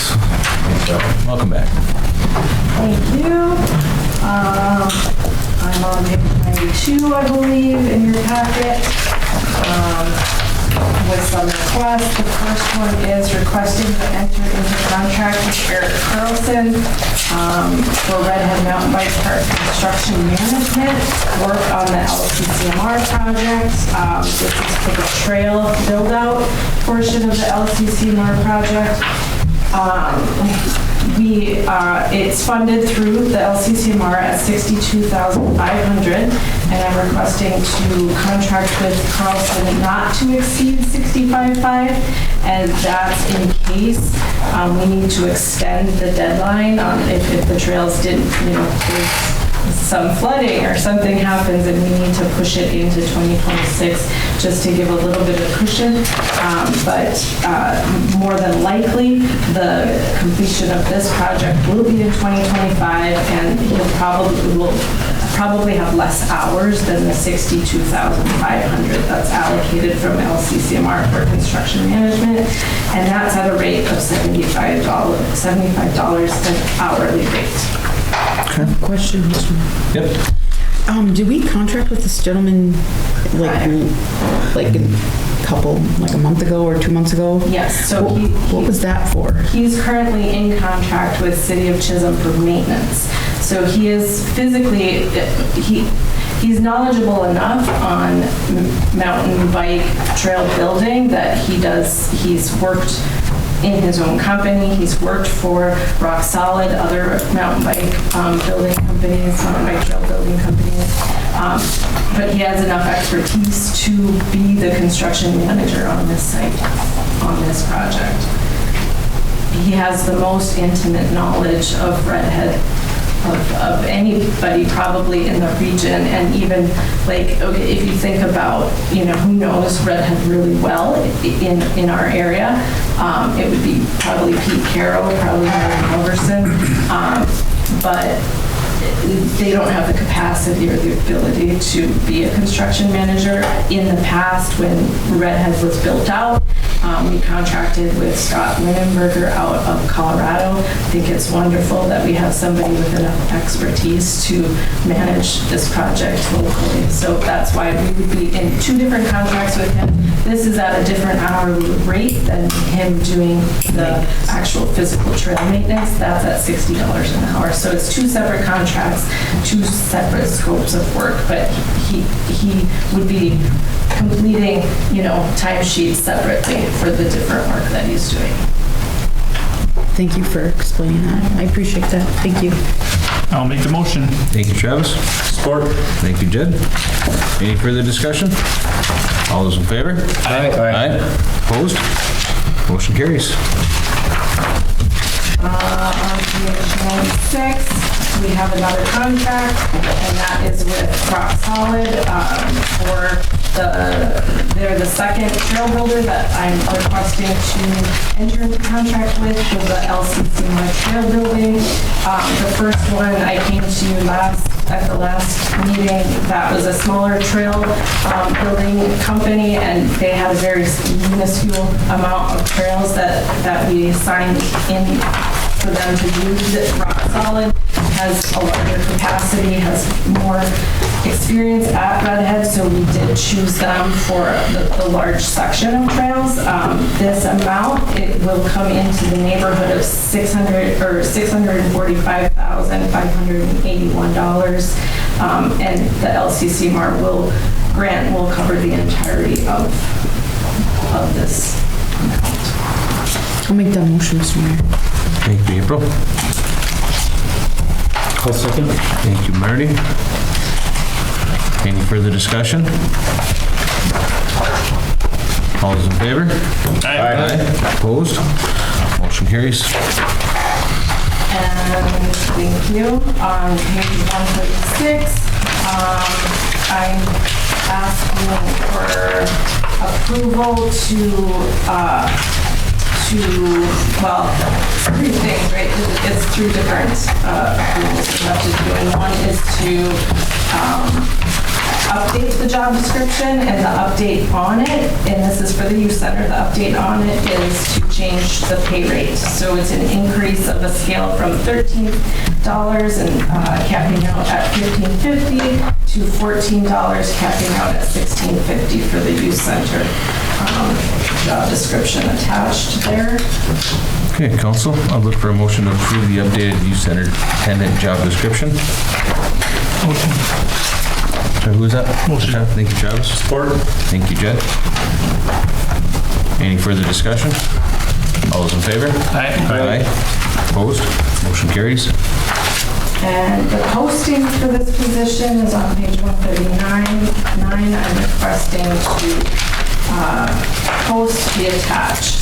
welcome back. Thank you. I'm on page 92, I believe, in your packet, with some requests. The first one is requesting to enter into contract with Eric Carlson for Redhead Mountain Bike Park construction management, work on the LCCMR project. This is for the trail build-out portion of the LCCMR project. It's funded through the LCCMR at $62,500, and I'm requesting to contract with Carlson not to exceed $65,500, and that's in case we need to extend the deadline if the trails didn't, some flooding or something happens and we need to push it into 2026 just to give a little bit of cushion. But more than likely, the completion of this project will be in 2025, and he'll probably have less hours than the 62,500 that's allocated from LCCMR for construction management, and that's at a rate of $75 an hourly rate. Question, Mr. Mayor. Yep. Did we contract with this gentleman like a month ago or 2 months ago? Yes, so what was that for? He's currently in contract with City of Chisholm for maintenance. So he is physically, he's knowledgeable enough on mountain bike trail building that he's worked in his own company. He's worked for Rock Solid, other mountain bike building companies, mountain bike trail building companies. But he has enough expertise to be the construction manager on this site, on this project. He has the most intimate knowledge of Redhead of anybody probably in the region, and even if you think about, who knows Redhead really well in our area, it would be probably Pete Carroll, probably Mary Halverson, but they don't have the capacity or the ability to be a construction manager. In the past, when Redhead was built out, we contracted with Scott Linenberger out of Colorado. I think it's wonderful that we have somebody with enough expertise to manage this project locally. So that's why we would be in 2 different contracts with him. This is at a different hourly rate than him doing the actual physical trail maintenance. That's at $60 an hour. So it's 2 separate contracts, 2 separate scopes of work, but he would be completing, timesheets separately for the different work that he's doing. Thank you for explaining that. I appreciate that. Thank you. I'll make the motion. Thank you, Travis. Support. Thank you, Jed. Any further discussion? All those in favor? Aye. Aye. Opposed? Motion carries. On page 96, we have another contract, and that is with Rock Solid for they're the second trail builder that I'm requesting to enter into contract with for the LCCMR trail building. The first one I came to at the last meeting, that was a smaller trail building company, and they had a very minuscule amount of trails that we signed in for them to use. Rock Solid has a larger capacity, has more experience at Redhead, so we did choose them for the large section of trails. This amount, it will come into the neighborhood of $645,581, and the LCCMR will cover the entirety of this amount. I'll make that motion, Mr. Mayor. Thank you, April. I'll second. Thank you, Marty. Any further discussion? All those in favor? Aye. Opposed? Motion carries. And thank you. On page 136, I'm asking for approval to 3 things, right? It's 3 different approvals we have to do, and one is to update the job description, and the update on it, and this is for the youth center, the update on it is to change the pay rate. So it's an increase of a scale from $13 and capping out at $15.50 to $14 capping out at $16.50 for the youth center. Job description attached there. Okay, council, I'll look for a motion to approve the updated youth center attendant job description. Motion. Sorry, who was that? Motion. Thank you, Travis. Support. Thank you, Jed. Any further discussion? All those in favor? Aye. Aye. Opposed? Motion carries. And the posting for this position is on page 139. I'm requesting to post the attached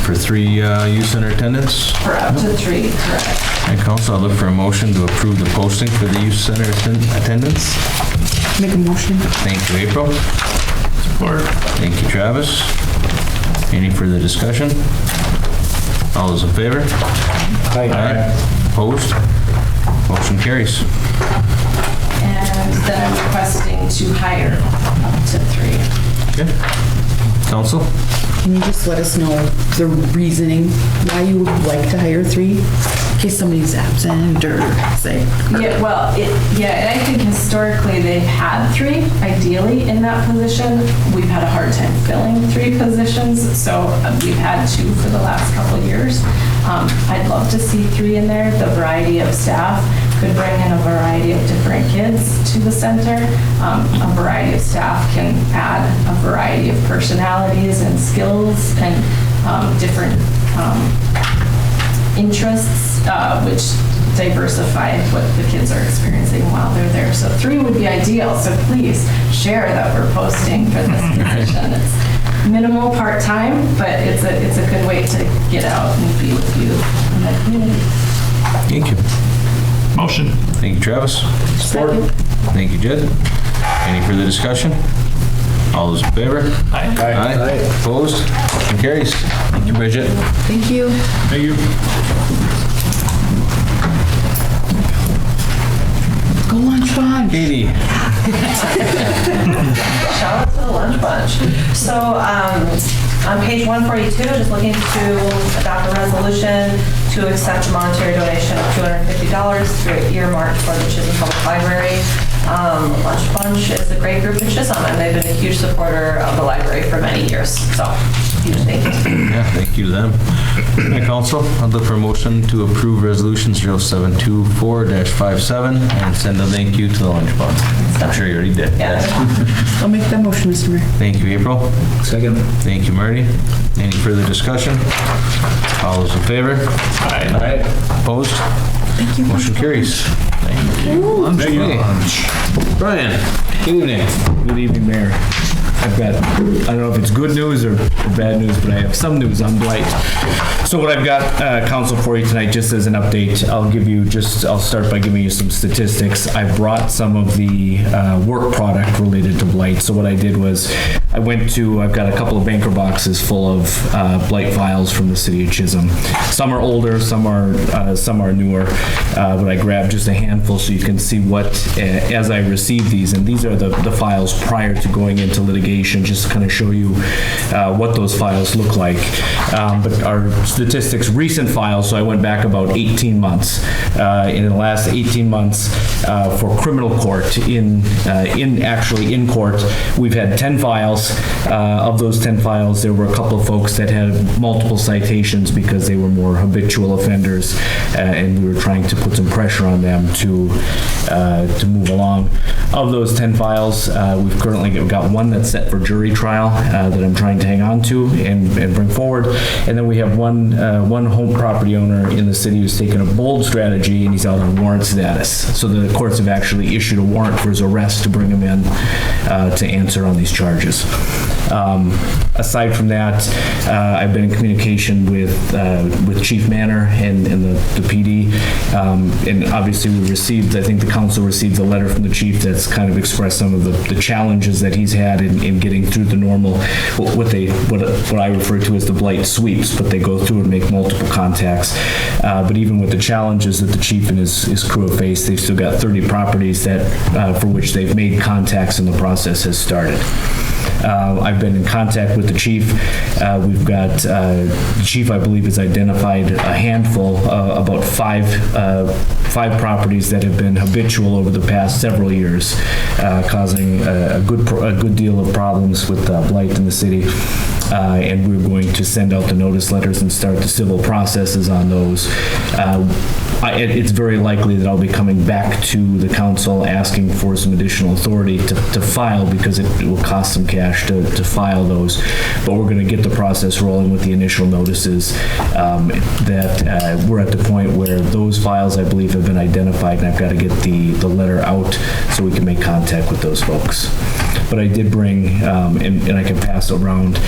For 3 youth center attendants? For up to 3, correct. And council, I'll look for a motion to approve the posting for the youth center attendance. Make a motion. Thank you, April. Support. Thank you, Travis. Any further discussion? All those in favor? Aye. Opposed? Motion carries. And then I'm requesting to hire up to 3. Okay. Council? Can you just let us know the reasoning why you would like to hire 3? In case somebody's absent or sick? Yeah, well, and I think historically they've had 3, ideally, in that position. We've had a hard time filling 3 positions, so we've had 2 for the last couple of years. I'd love to see 3 in there. The variety of staff could bring in a variety of different kids to the center. A variety of staff can add a variety of personalities and skills and different interests, which diversify what the kids are experiencing while they're there. So 3 would be ideal. So please share that we're posting for this position. It's minimal part-time, but it's a good way to get out and be with you in the community. Thank you. Motion. Thank you, Travis. Support. Thank you, Jed. Any further discussion? All those in favor? Aye. Aye. Opposed? Motion carries. Thank you, Bridget. Thank you. Thank you. Go lunch bunch. Katie. Shout out to the lunch bunch. So on page 142, just looking to adopt a resolution to accept a monetary donation of $250 through earmarked for the Chisholm Public Library. Lunch Bunch is a great group in Chisholm, and they've been a huge supporter of the library for many years. So, huge thank you. Yeah, thank you to them. Hey, council, I'd look for a motion to approve resolution 0724-57 and send a thank you to the lunch bunch. I'm sure you already did. Yeah. I'll make that motion, Mr. Mayor. Thank you, April. Second. Thank you, Marty. Any further discussion? All those in favor? Aye. Opposed? Thank you. Motion carries. Thank you. Thank you. Brian, good evening. Good evening, Mayor. I've got, I don't know if it's good news or bad news, but I have some news on blight. So what I've got, council, for you tonight, just as an update, I'll start by giving you some statistics. I brought some of the work product related to blight. So what I did was I've got a couple of banker boxes full of blight files from the city of Chisholm. Some are older, some are newer, but I grabbed just a handful so you can see what, as I received these, and these are the files prior to going into litigation, just to kind of show you what those files look like. But our statistics, recent files, so I went back about 18 months. In the last 18 months for criminal court, in court, we've had 10 files. Of those 10 files, there were a couple of folks that had multiple citations because they were more habitual offenders, and we were trying to put some pressure on them to move along. Of those 10 files, we've currently got one that's set for jury trial that I'm trying to hang on to and bring forward. And then we have one home property owner in the city who's taken a bold strategy, and he's out on warrant status. So the courts have actually issued a warrant for his arrest to bring him in to answer on these charges. Aside from that, I've been in communication with Chief Manor and the PD, and obviously I think the council received a letter from the chief that's kind of expressed some of the challenges that he's had in getting through the normal, what I refer to as the blight sweeps, but they go through and make multiple contacts. But even with the challenges that the chief and his crew have faced, they've still got 30 properties that for which they've made contacts and the process has started. I've been in contact with the chief. We've got, the chief, I believe, has identified a handful, about five properties that have been habitual over the past several years, causing a good deal of problems with blight in the city. And we're going to send out the notice letters and start the civil processes on those. It's very likely that I'll be coming back to the council asking for some additional authority to file, because it will cost some cash to file those. But we're going to get the process rolling with the initial notices. That we're at the point where those files, I believe, have been identified, and I've got to get the letter out so we can make contact with those folks. But I did bring, and I can pass around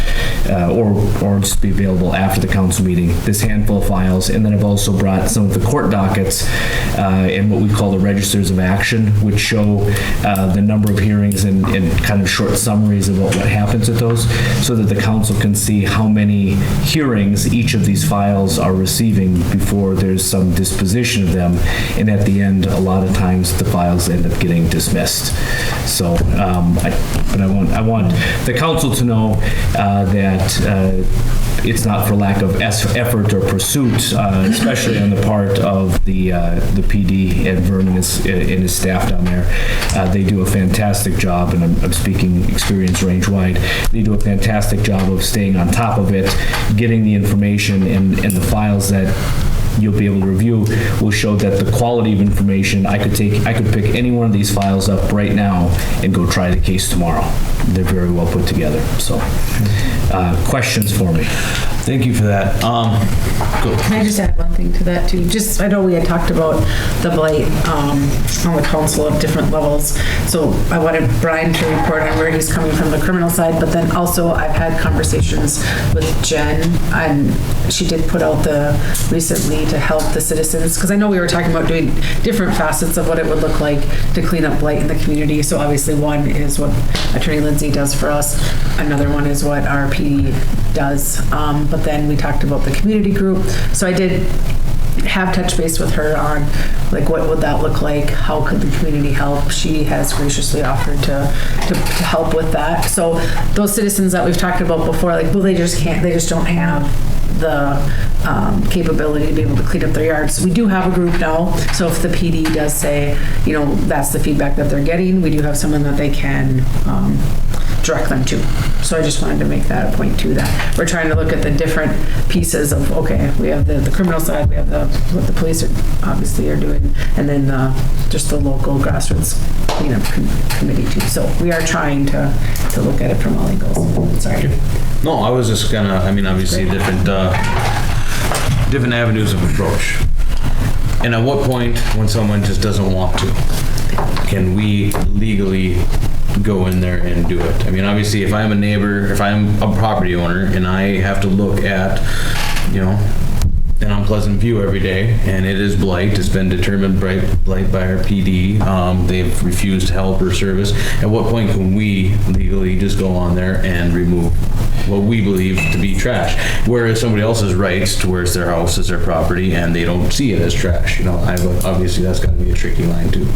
or just be available after the council meeting. This handful of files, and then I've also brought some of the court dockets and what we call the registers of action, which show the number of hearings and kind of short summaries about what happens at those, so that the council can see how many hearings each of these files are receiving before there's some disposition of them. And at the end, a lot of times the files end up getting dismissed. So, but I want the council to know that it's not for lack of effort or pursuit, especially on the part of the PD and Vernon and his staff down there. They do a fantastic job, and I'm speaking experience range-wide. They do a fantastic job of staying on top of it, getting the information, and the files that you'll be able to review will show that the quality of information, I could pick any one of these files up right now and go try the case tomorrow. They're very well put together. So, questions for me? Thank you for that. Can I just add one thing to that too? Just, I know we had talked about the blight on the council at different levels. So I wanted Brian to report on where he's coming from the criminal side, but then also I've had conversations with Jen, and she did put out recently to help the citizens, because I know we were talking about doing different facets of what it would look like to clean up blight in the community. So obviously one is what Attorney Lindsay does for us. Another one is what our PD does. But then we talked about the community group. So I did have touch base with her on like what would that look like, how could the community help. She has graciously offered to help with that. So those citizens that we've talked about before, like, well, they just don't have the capability to be able to clean up their yards. We do have a group now, so if the PD does say, that's the feedback that they're getting, we do have someone that they can direct them to. So I just wanted to make that a point too, that we're trying to look at the different pieces of, okay, we have the criminal side, we have what the police obviously are doing, and then just the local grassroots cleanup committee too. So we are trying to look at it from all angles. Sorry. No, I was just gonna, obviously different avenues of approach. And at what point, when someone just doesn't want to, can we legally go in there and do it? Obviously, if I'm a neighbor, if I'm a property owner, and I have to look at, and on Pleasant View every day, and it is blight. It's been determined blight by our PD. They've refused help or service. At what point can we legally just go on there and remove what we believe to be trash? Whereas somebody else's rights to where it's their house, it's their property, and they don't see it as trash. Obviously that's got to be a tricky line too.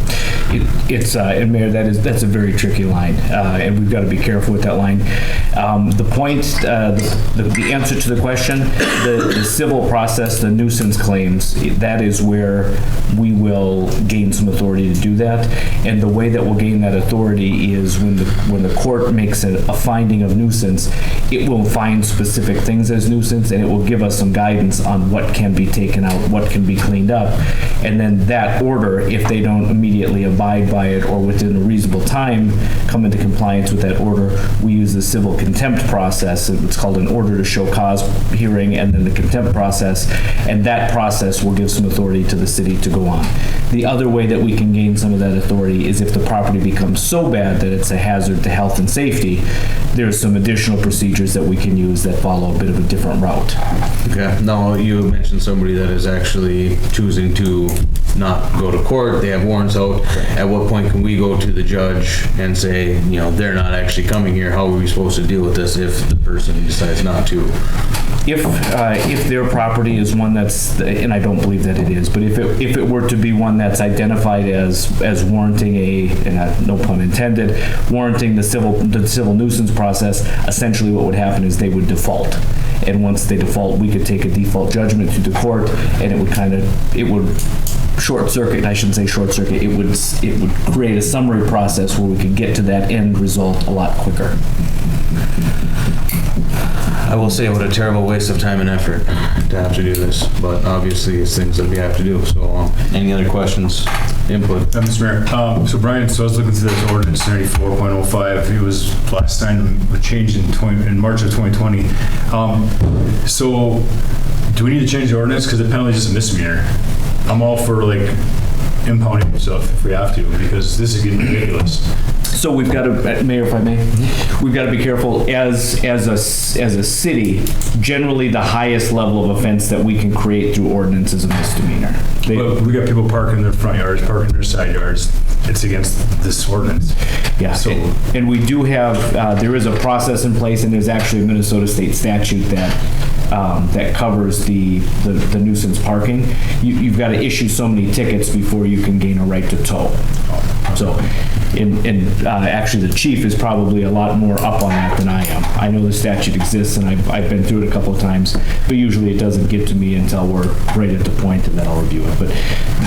And Mayor, that's a very tricky line, and we've got to be careful with that line. The point, the answer to the question, the civil process, the nuisance claims, that is where we will gain some authority to do that. And the way that we'll gain that authority is when the court makes a finding of nuisance, it will find specific things as nuisance, and it will give us some guidance on what can be taken out, what can be cleaned up. And then that order, if they don't immediately abide by it or within a reasonable time come into compliance with that order, we use the civil contempt process. It's called an order to show cause hearing, and then the contempt process. And that process will give some authority to the city to go on. The other way that we can gain some of that authority is if the property becomes so bad that it's a hazard to health and safety, there's some additional procedures that we can use that follow a bit of a different route. Okay. Now, you mentioned somebody that is actually choosing to not go to court. They have warrants out. At what point can we go to the judge and say, they're not actually coming here? How are we supposed to deal with this if the person decides not to? If their property is one that's, and I don't believe that it is, but if it were to be one that's identified as warranting and no pun intended, warranting the civil nuisance process, essentially what would happen is they would default. And once they default, we could take a default judgment to the court, and it would short circuit, I shouldn't say short circuit, it would create a summary process where we could get to that end result a lot quicker. I will say what a terrible waste of time and effort to have to do this, but obviously it's things that we have to do. So any other questions, input? Mr. Mayor, so Brian, I was looking through this ordinance 94.05. It was last time changed in March of 2020. So do we need to change the ordinance? Because the penalty is just a misdemeanor. I'm all for impounding stuff if we have to, because this is getting ridiculous. So we've got to, Mayor, if I may, we've got to be careful as a city. Generally, the highest level of offense that we can create through ordinance is a misdemeanor. But we got people parking in their front yards, parking in their side yards. It's against this ordinance. Yeah, So and we do have, there is a process in place, and there's actually a Minnesota state statute that covers the nuisance parking. You've got to issue so many tickets before you can gain a right to tow. So, and actually the chief is probably a lot more up on that than I am. I know the statute exists, and I've been through it a couple of times, but usually it doesn't get to me until we're right at the point, and then I'll review it. But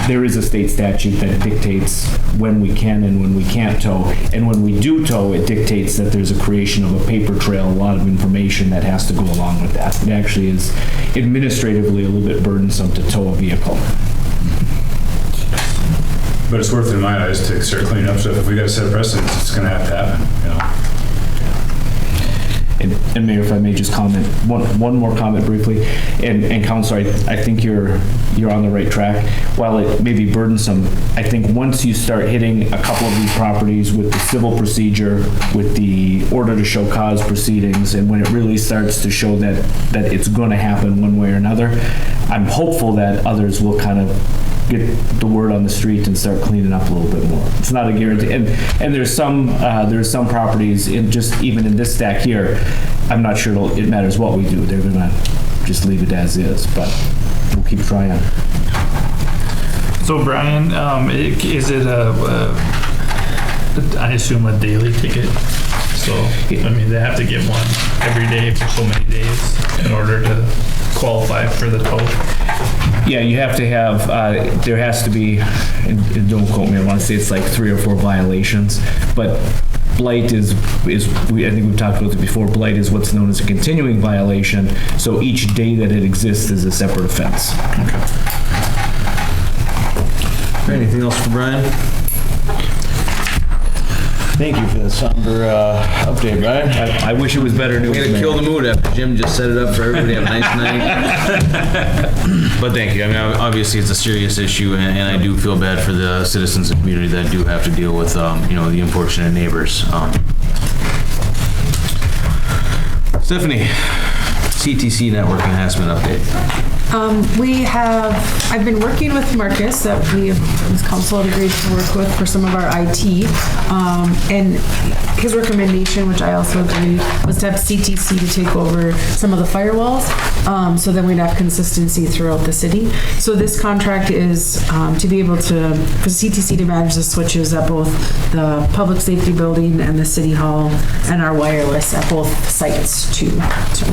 there is a state statute that dictates when we can and when we can't tow. And when we do tow, it dictates that there's a creation of a paper trail, a lot of information that has to go along with that. It actually is administratively a little bit burdensome to tow a vehicle. But it's worth it in my eyes to start cleaning up stuff. If we got to set a precedent, it's going to have to happen, you know. And Mayor, if I may just comment, one more comment briefly, and Counselor, I think you're on the right track. While it may be burdensome, I think once you start hitting a couple of these properties with the civil procedure, with the order to show cause proceedings, and when it really starts to show that it's going to happen one way or another, I'm hopeful that others will kind of get the word on the street and start cleaning up a little bit more. It's not a guarantee, and there's some properties even in this stack here. I'm not sure it matters what we do. They're gonna just leave it as is, but we'll keep trying. So Brian, is it I assume a daily ticket? So, I mean, they have to get one every day for so many days in order to qualify for the tow? Yeah, you have to have, there has to be, and don't quote me, I want to say it's like 3 or 4 violations, but blight is I think we've talked about it before, blight is what's known as a continuing violation, so each day that it exists is a separate offense. Okay. Anything else for Brian? Thank you for the somber update, Brian. I wish it was better news. We're gonna kill the mood after Jim just set it up for everybody. Have a nice night. But thank you. I mean, obviously it's a serious issue, and I do feel bad for the citizens and community that do have to deal with, the unfortunate neighbors. Stephanie, CTC network enhancement update. I've been working with Marcus, that this council had agreed to work with for some of our IT. And his recommendation, which I also agree, was to have CTC to take over some of the firewalls. So then we'd have consistency throughout the city. So this contract is to be able to, for CTC to manage the switches at both the public safety building and the city hall, and our wireless at both sites too. So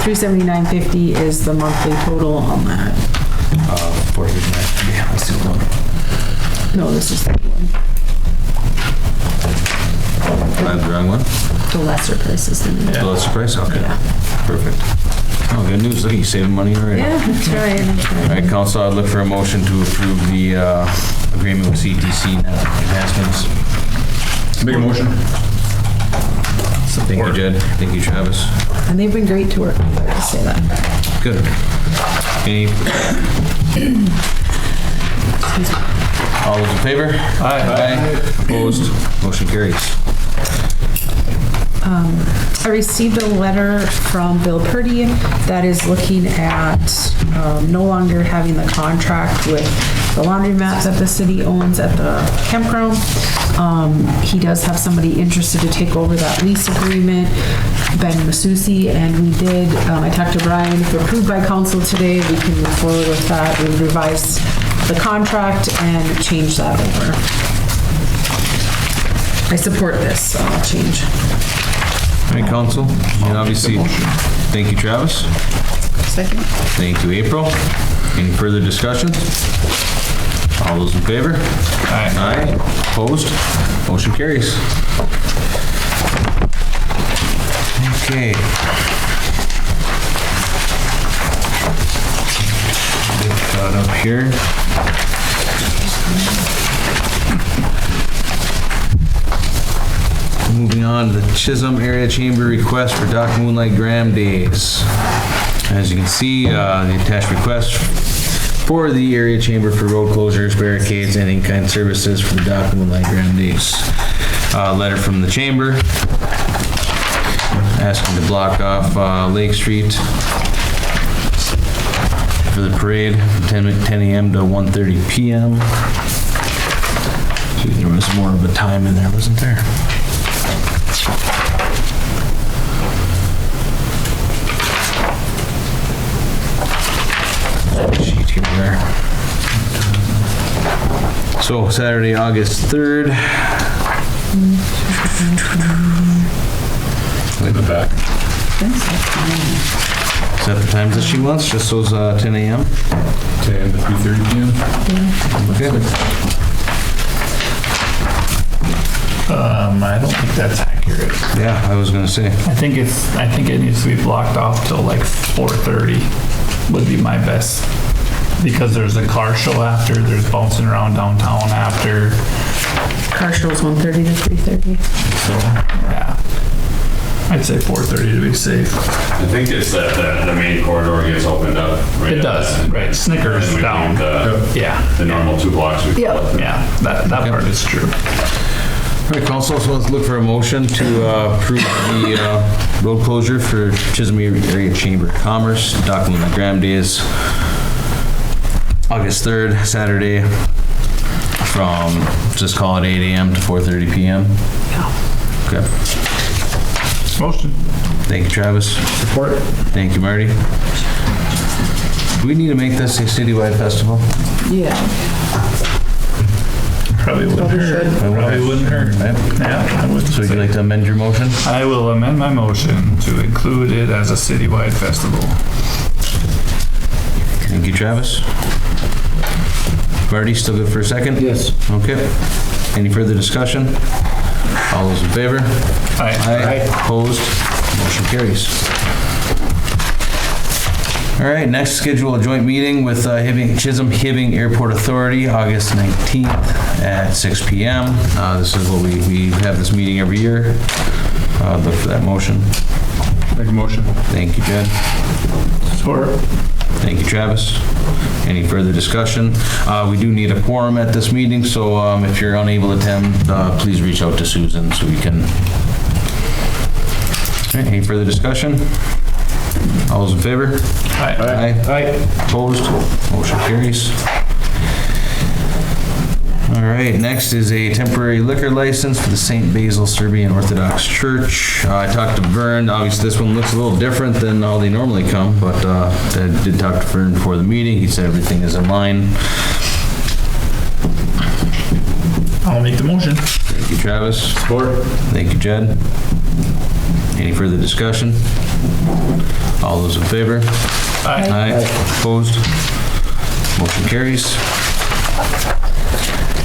$379.50 is the monthly total on that. Yeah, let's do one. No, this is the one. That's the wrong one? The lesser price is the new. The lesser price? Okay. Yeah. Perfect. Oh, good news. Look at you saving money already. Yeah, that's right. All right, council, I'd look for a motion to approve the agreement with CTC enhancements. Make a motion. Thank you, Jed. Thank you, Travis. And they've been great to work with, I have to say that. Good. Any? All those in favor? Aye. Opposed? Motion carries. I received a letter from Bill Purdy that is looking at no longer having the contract with the laundromat that the city owns at the campground. He does have somebody interested to take over that lease agreement, Ben Masusi, and we did. I talked to Brian. If approved by council today, we can move forward with that. We revise the contract and change that over. I support this change. All right, council. And obviously, thank you, Travis. Second. Thank you, April. Any further discussion? All those in favor? Aye. Aye. Opposed? Motion carries. Okay. Get that up here. Moving on to the Chisholm Area Chamber request for Dock Moonlight Graham Days. As you can see, the attached request for the area chamber for road closures, barricades, and in-kind services for the Dock Moonlight Graham Days. letter from the chamber asking to block off Lake Street for the parade from 10 a.m. to 1:30 p.m. See, there was more of a time in there, wasn't there? Sheet here, there. So Saturday, August 3rd. In the back. Is that the times that she wants? Just those 10 a.m.? 10 a.m. to 3:30 p.m. Okay. I don't think that's accurate. Yeah, I was gonna say. I think it needs to be blocked off till like 4:30 would be my best. Because there's a car show after, there's bouncing around downtown after. Car show's 1:30 to 3:30. So, yeah. I'd say 4:30 to be safe. I think it's that the main corridor gets opened up. Right It does, right. Snickers in between down. Yeah. The normal 2 blocks. Yeah, that part is true. All right, council, so let's look for a motion to approve the road closure for Chisholm Area Chamber of Commerce, Document McGram Days, August 3rd, Saturday, from, just call it 8 a.m. to 4:30 p.m. Yeah. Okay. Motion. Thank you, Travis. Support. Thank you, Marty. Do we need to make this a citywide festival? Yeah. Probably wouldn't hurt. Probably wouldn't hurt. Yeah, I would. So would you like to amend your motion? I will amend my motion to include it as a citywide festival. Thank you, Travis. Marty, still good for a second? Yes. Okay. Any further discussion? All those in favor? Aye. Opposed? Motion carries. All right, next schedule a joint meeting with Chisholm Hibbing Airport Authority, August 19th at 6 p.m. This is what we have this meeting every year. Look for that motion. Make a motion. Thank you, Jed. Support. Thank you, Travis. Any further discussion? We do need a quorum at this meeting, so if you're unable to attend, please reach out to Susan so we can. All right, any further discussion? All those in favor? Aye. Aye. Opposed? Motion carries. All right, next is a temporary liquor license for the St. Basil Serbian Orthodox Church. I talked to Vern. Obviously, this one looks a little different than how they normally come, but I did talk to Vern before the meeting. He said everything is in line. I'll make the motion. Thank you, Travis. Support. Thank you, Jed. Any further discussion? All those in favor? Aye. Opposed? Motion carries.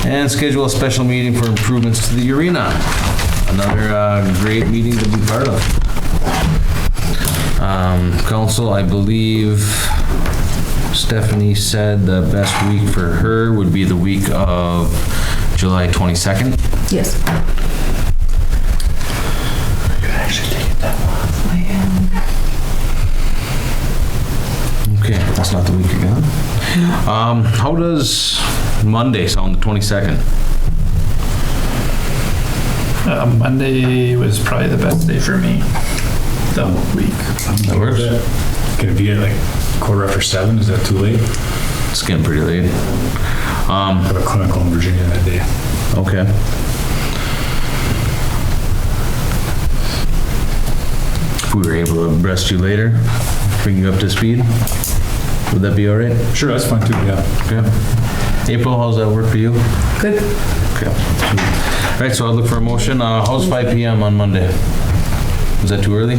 And schedule a special meeting for improvements to the arena. Another great meeting to be part of. Council, I believe Stephanie said the best week for her would be the week of July 22nd. Yes. Okay, that's not the week you're gone. How does Monday sound, the 22nd? Monday was probably the best day for me. The week. That works? Can it be at like 7:15? Is that too late? It's getting pretty late. I have a clinical in Virginia that day. Okay. If we were able to rest you later, bring you up to speed, would that be all right? Sure, that's fine too, yeah. Okay. April, how's that work for you? Good. Okay. All right, so I'll look for a motion. How's 5 p.m. on Monday? Is that too early?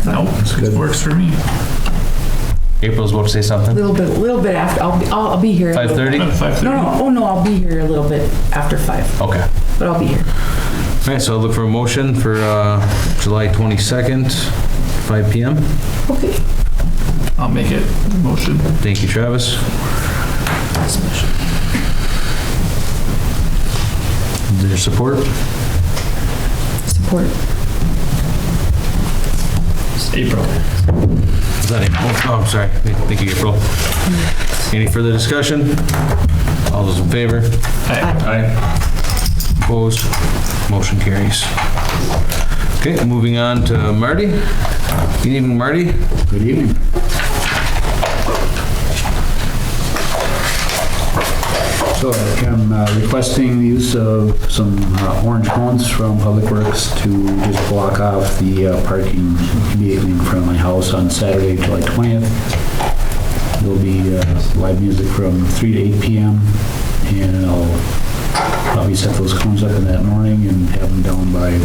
No, it works for me. April's about to say something? A little bit after. I'll be here. 5:30? 5:30. No, I'll be here a little bit after 5, Okay. but I'll be here. All right, so I'll look for a motion for July 22nd, 5 p.m. Okay. I'll make it. Motion. Thank you, Travis. Is there support? Support. April. Is that April? Oh, I'm sorry. Thank you, April. Any further discussion? All those in favor? Aye. Aye. Opposed? Motion carries. Okay, moving on to Marty. Good evening, Marty. Good evening. So I'm requesting the use of some orange cones from Public Works to just block off the parking immediately in front of my house on Saturday, July 20th. There'll be live music from 3 to 8 p.m. and I'll probably set those cones up in that morning and have them down by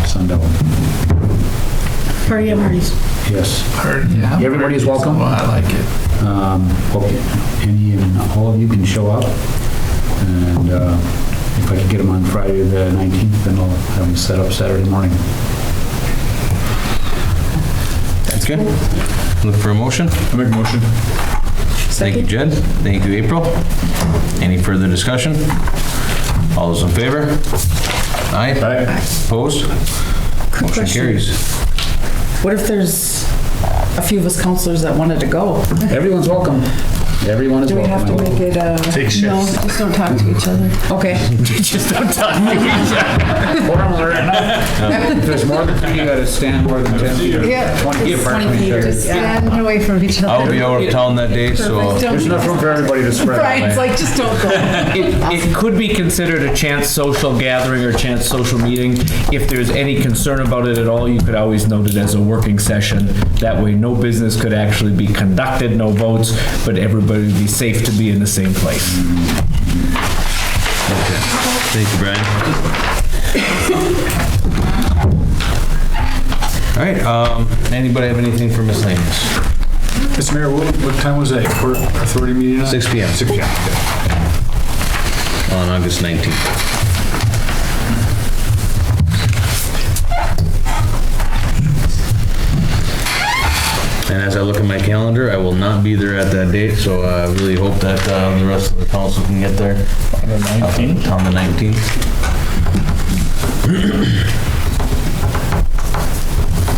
sundown. Party at Marty's. Yes. Yeah. Everybody's welcome. Oh, I like it. Hope any and all of you can show up. And if I can get them on Friday the 19th, then I'll have them set up Saturday morning. That's good. Look for a motion. I make a motion. Thank you, Jed. Thank you, April. Any further discussion? All those in favor? Aye. Aye. Opposed? Motion question. carries. What if there's a few of us counselors that wanted to go? Everyone's welcome. Everyone is Do we welcome. have to make it, Take shifts. no, just don't talk to each other. Okay. Just don't talk to each other. Forums are enough. If there's more than 3, you gotta stand more than 10 feet. Yeah. 20 feet apart from each other. Just stand away from each other. I'll be out of town that day, so There's enough room for everybody to spread out. Brian's like, just don't go. It could be considered a chance social gathering or chance social meeting. If there's any concern about it at all, you could always note it as a working session. That way, no business could actually be conducted, no votes, but everybody would be safe to be in the same place. thank you, Brian. All right, anybody have anything for miscellaneous? Mr. Mayor, what time was that court authority meeting on? 6 p.m. 6 p.m. On August 19th. And as I look at my calendar, I will not be there at that date, so I really hope that the rest of the council can get there on the 19th.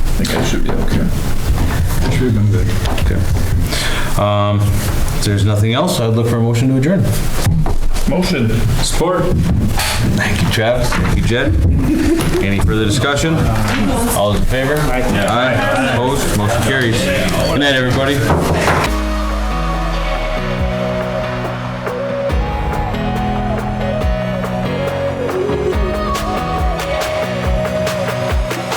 I think I should be okay. That should have been good. Okay. If there's nothing else, I'd look for a motion to adjourn. Motion. Support. Thank you, Travis. Thank you, Jed. Any further discussion? All those in favor? Aye. Opposed? Motion carries. Good night, everybody.